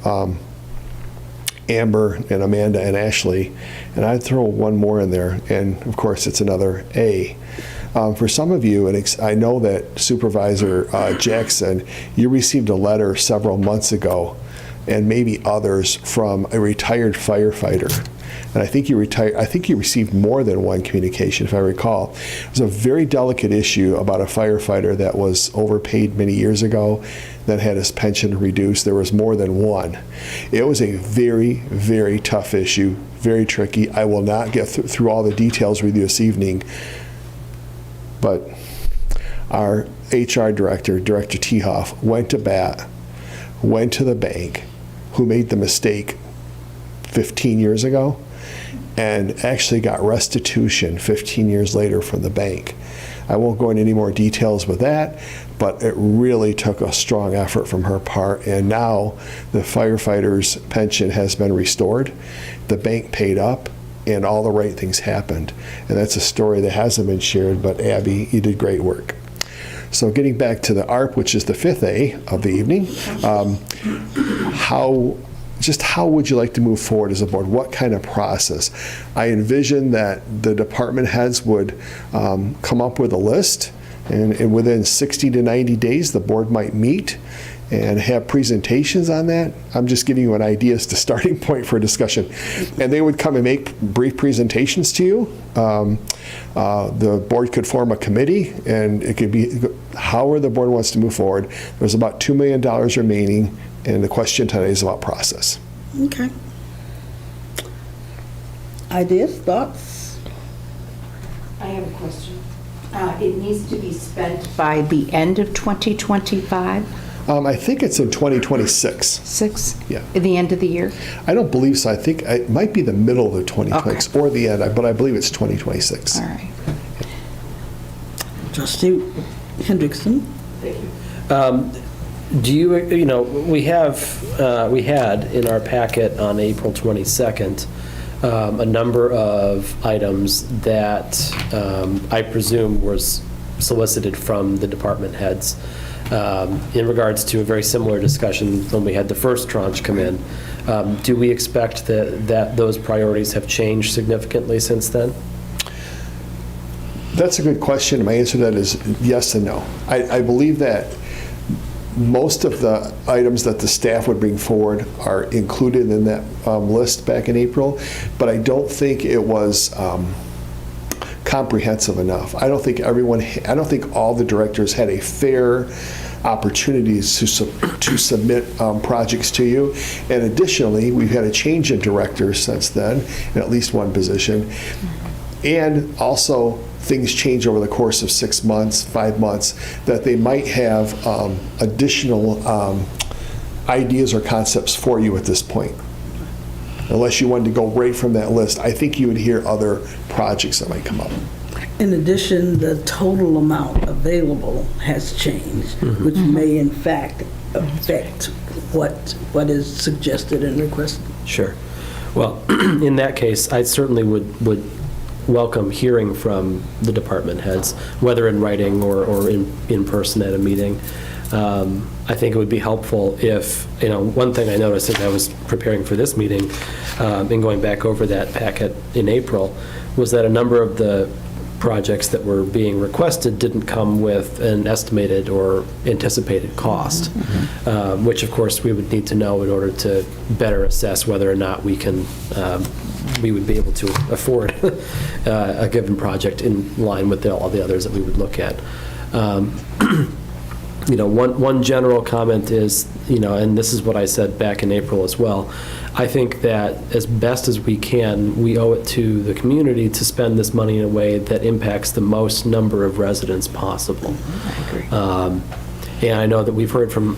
Amber and Amanda and Ashley, and I'd throw one more in there, and of course it's another A. For some of you, and I know that Supervisor Jackson, you received a letter several months ago, and maybe others, from a retired firefighter. And I think you received more than one communication, if I recall. It was a very delicate issue about a firefighter that was overpaid many years ago, that had his pension reduced. There was more than one. It was a very, very tough issue, very tricky. I will not get through all the details with you this evening, but our HR director, Director Tehoff, went to bat, went to the bank, who made the mistake 15 years ago, and actually got restitution 15 years later from the bank. I won't go into any more details with that, but it really took a strong effort from her part, and now the firefighter's pension has been restored, the bank paid up, and all the right things happened. And that's a story that hasn't been shared, but Abby, you did great work. So getting back to the ARP, which is the fifth A of the evening, how would you like to move forward as a board? What kind of process? I envision that the department heads would come up with a list, and within 60 to 90 days, the board might meet and have presentations on that. I'm just giving you an idea as the starting point for a discussion. And they would come and make brief presentations to you. The board could form a committee, and it could be however the board wants to move forward. There's about $2 million remaining, and the question today is about process. Okay. Ideas, thoughts? I have a question. It needs to be spent by the end of 2025? I think it's in 2026. Six? Yeah. At the end of the year? I don't believe so. I think it might be the middle of the 2026 or the end, but I believe it's 2026. All right. Trustee Hendrickson? Do we had in our packet on April 22nd a number of items that I presume was solicited from the department heads in regards to a very similar discussion when we had the first tranche come in. Do we expect that those priorities have changed significantly since then? That's a good question. My answer to that is yes and no. I believe that most of the items that the staff would bring forward are included in that list back in April, but I don't think it was comprehensive enough. I don't think all the directors had a fair opportunities to submit projects to you. And additionally, we've had a change in directors since then, in at least one position. And also, things change over the course of 6 months, 5 months, that they might have additional ideas or concepts for you at this point. Unless you wanted to go right from that list, I think you would hear other projects that might come up. In addition, the total amount available has changed, which may in fact affect what is suggested and requested. Sure. Well, in that case, I certainly would welcome hearing from the department heads, whether in writing or in person at a meeting. I think it would be helpful if, one thing I noticed as I was preparing for this meeting and going back over that packet in April was that a number of the projects that were being requested didn't come with an estimated or anticipated cost, which of course we would need to know in order to better assess whether or not we would be able to afford a given project in line with all the others that we would look at. One general comment is, and this is what I said back in April as well, I think that as best as we can, we owe it to the community to spend this money in a way that impacts the most number of residents possible. I agree. And I know that we've heard from,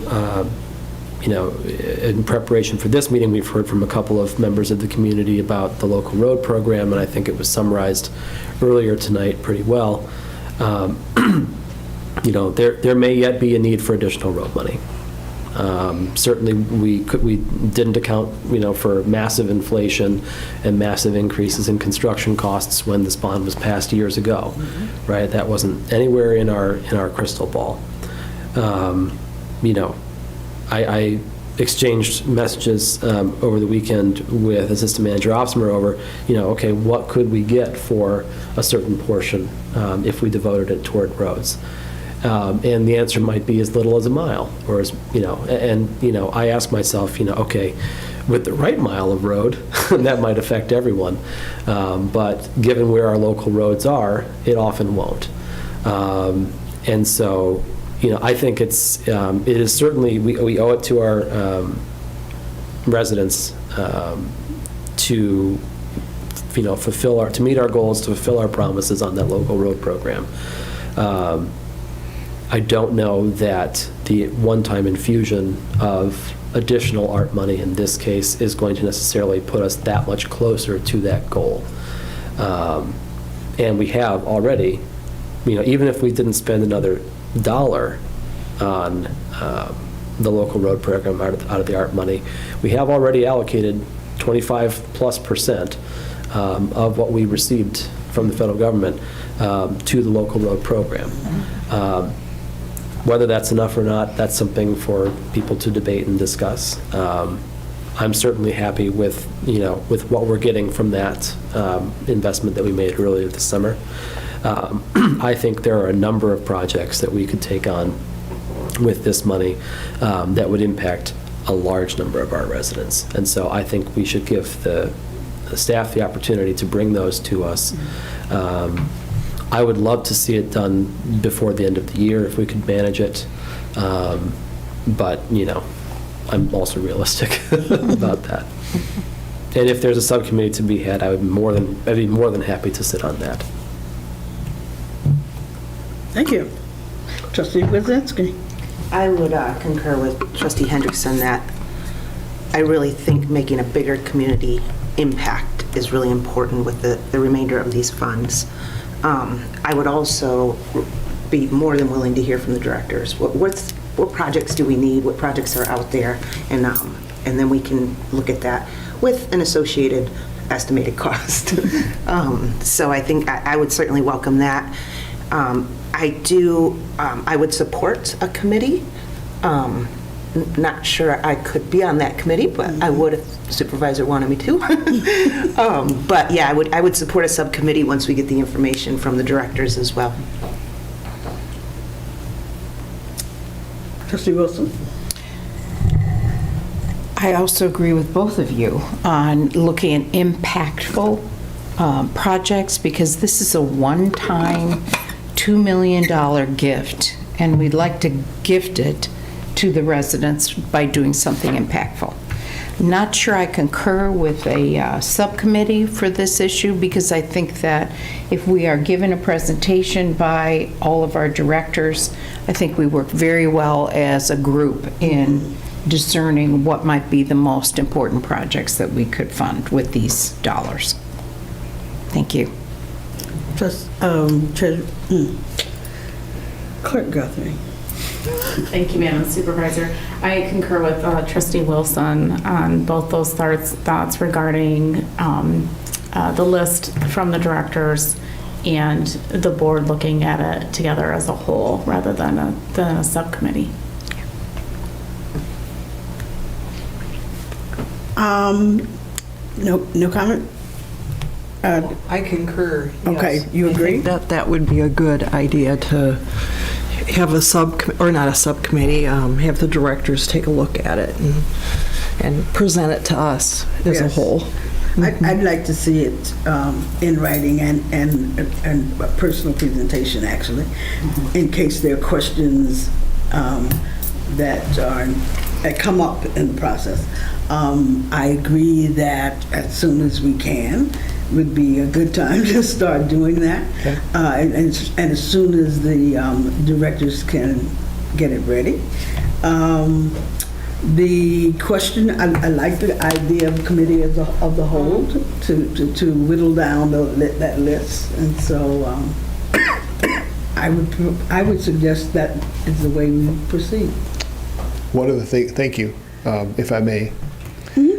in preparation for this meeting, we've heard from a couple of members of the community about the local road program, and I think it was summarized earlier tonight pretty well. There may yet be a need for additional road money. Certainly, we didn't account, for massive inflation and massive increases in construction costs when this bond was passed years ago, right? That wasn't anywhere in our crystal ball. I exchanged messages over the weekend with Assistant Manager Opsmer over, okay, what could we get for a certain portion if we devoted it toward roads? And the answer might be as little as a mile, or I ask myself, okay, with the right mile of road, that might affect everyone. But given where our local roads are, it often won't. And so, I think it is certainly, we owe it to our residents to meet our goals, to fulfill our promises on that local road program. I don't know that the one-time infusion of additional art money in this case is going to necessarily put us that much closer to that goal. And we have already, even if we didn't spend another dollar on the local road program out of the art money, we have already allocated 25+% of what we received from the federal government to the local road program. Whether that's enough or not, that's something for people to debate and discuss. I'm certainly happy with what we're getting from that investment that we made earlier this summer. I think there are a number of projects that we could take on with this money that would impact a large number of our residents. And so I think we should give the staff the opportunity to bring those to us. I would love to see it done before the end of the year if we could manage it. But, I'm also realistic about that. And if there's a subcommittee to be had, I'd be more than happy to sit on that. Thank you. Trustee Wisniewski. I would concur with Trustee Hendrickson that I really think making a bigger community impact is really important with the remainder of these funds. I would also be more than willing to hear from the directors. What projects do we need? What projects are out there? And then we can look at that with an associated estimated cost. So I think I would certainly welcome that. I would support a committee. Not sure I could be on that committee, but I would if Supervisor wanted me to. But yeah, I would support a subcommittee once we get the information from the directors as well. Trustee Wilson. I also agree with both of you on looking at impactful projects, because this is a one-time $2 million gift, and we'd like to gift it to the residents by doing something impactful. Not sure I concur with a subcommittee for this issue, because I think that if we are given a presentation by all of our directors, I think we work very well as a group in discerning what might be the most important projects that we could fund with these dollars. Thank you. Clerk Guthrie. Thank you, Madam Supervisor. I concur with Trustee Wilson on both those thoughts regarding the list from the directors and the board looking at it together as a whole rather than a subcommittee. No comment? I concur. Yes. Okay, you agree? I think that would be a good idea to have a have the directors take a look at it and present it to us as a whole. I'd like to see it in writing and a personal presentation, actually, in case there are questions that come up in the process. I agree that as soon as we can would be a good time to start doing that. Okay. And as soon as the directors can get it ready. The question, I like the idea of committee of the whole to whittle down that list, and so I would suggest that is the way we proceed. One of the things, thank you, if I may.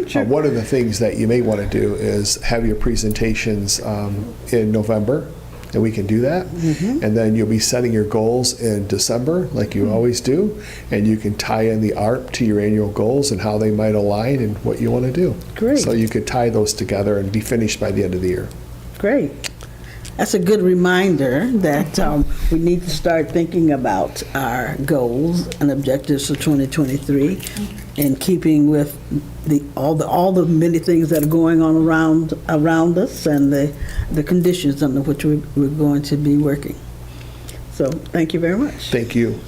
Sure. One of the things that you may want to do is have your presentations in November, and we can do that. And then you'll be setting your goals in December, like you always do, and you can tie in the ARP to your annual goals and how they might align and what you want to do. Great. So you could tie those together and be finished by the end of the year. Great. That's a good reminder that we need to start thinking about our goals and objectives for 2023 in keeping with all the many things that are going on around us and the conditions under which we're going to be working. So thank you very much. Thank you.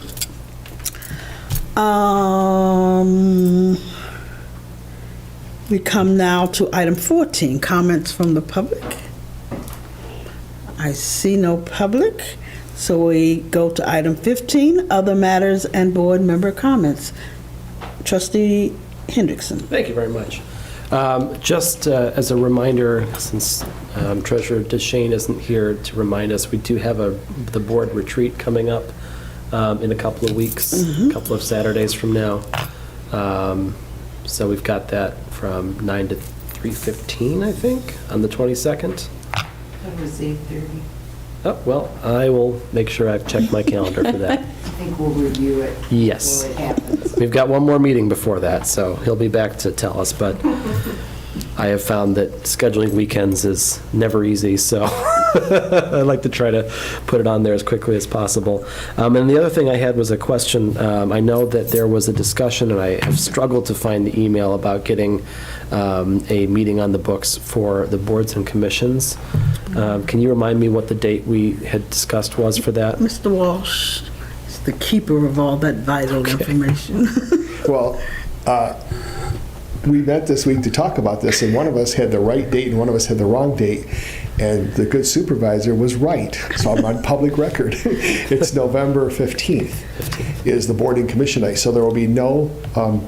We come now to item 14, comments from the public. I see no public, so we go to item 15, other matters and board member comments. Trustee Hendrickson. Thank you very much. Just as a reminder, since Treasurer DeShane isn't here to remind us, we do have the board retreat coming up in a couple of weeks, a couple of Saturdays from now. So we've got that from 9 to 3:15, I think, on the 22nd. That was 8:30. Oh, well, I will make sure I've checked my calendar for that. I think we'll review it Yes. before it happens. We've got one more meeting before that, so he'll be back to tell us, but I have found that scheduling weekends is never easy, so I like to try to put it on there as quickly as possible. And the other thing I had was a question. I know that there was a discussion, and I have struggled to find the email about getting a meeting on the books for the boards and commissions. Can you remind me what the date we had discussed was for that? Mr. Walsh is the keeper of all that vital information. Well, we met this week to talk about this, and one of us had the right date and one of us had the wrong date, and the good supervisor was right, so I'm on public record. It's November 15th is the board and commission night, so there will be no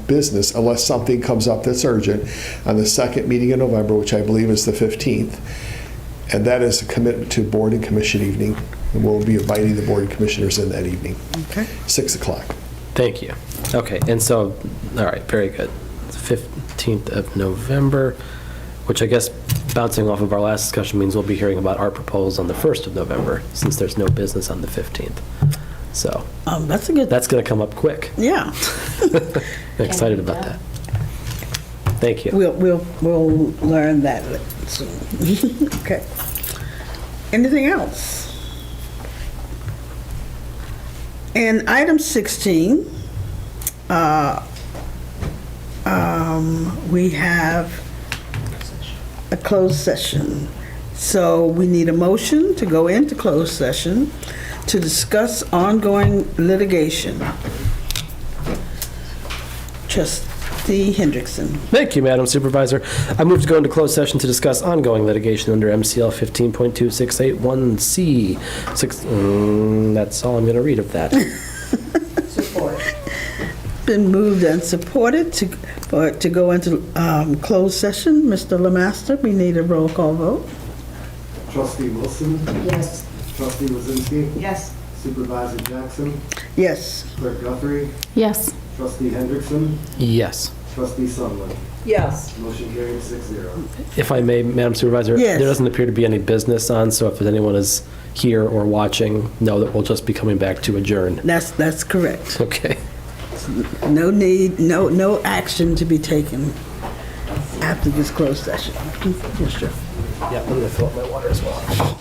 business unless something comes up that's urgent on the second meeting in November, which I believe is the 15th, and that is a commitment to board and commission evening, and we'll be inviting the board and commissioners in that evening. Okay. 6 o'clock. Thank you. Okay, and so, all right, very good. 15th of November, which I guess bouncing off of our last discussion means we'll be hearing about our proposals on the 1st of November, since there's no business on the 15th. So that's a good. That's going to come up quick. Yeah. I'm excited about that. Thank you. We'll learn that soon. Okay. Anything else? And item 16. We have a closed session. So we need a motion to go into closed session to discuss ongoing litigation. Trustee Hendrickson. Thank you, Madam Supervisor. I move to go into closed session to discuss ongoing litigation under MCL 15.2681C. That's all I'm going to read of that. Been moved and supported to go into closed session. Mr. Lemaster, we need a roll call vote. Trustee Wilson? Yes. Trustee Wazinski? Yes. Supervisor Jackson? Yes. Clerk Guthrie? Yes. Trustee Hendrickson? Yes. Trustee Sunland? Yes. Motion carried 6-0. If I may, Madam Supervisor, Yes. there doesn't appear to be any business on, so if there's anyone is here or watching, know that we'll just be coming back to adjourn. That's correct. Okay. No need, no action to be taken after this closed session. Yes, sir. Yeah, I'm going to fill up my water as well.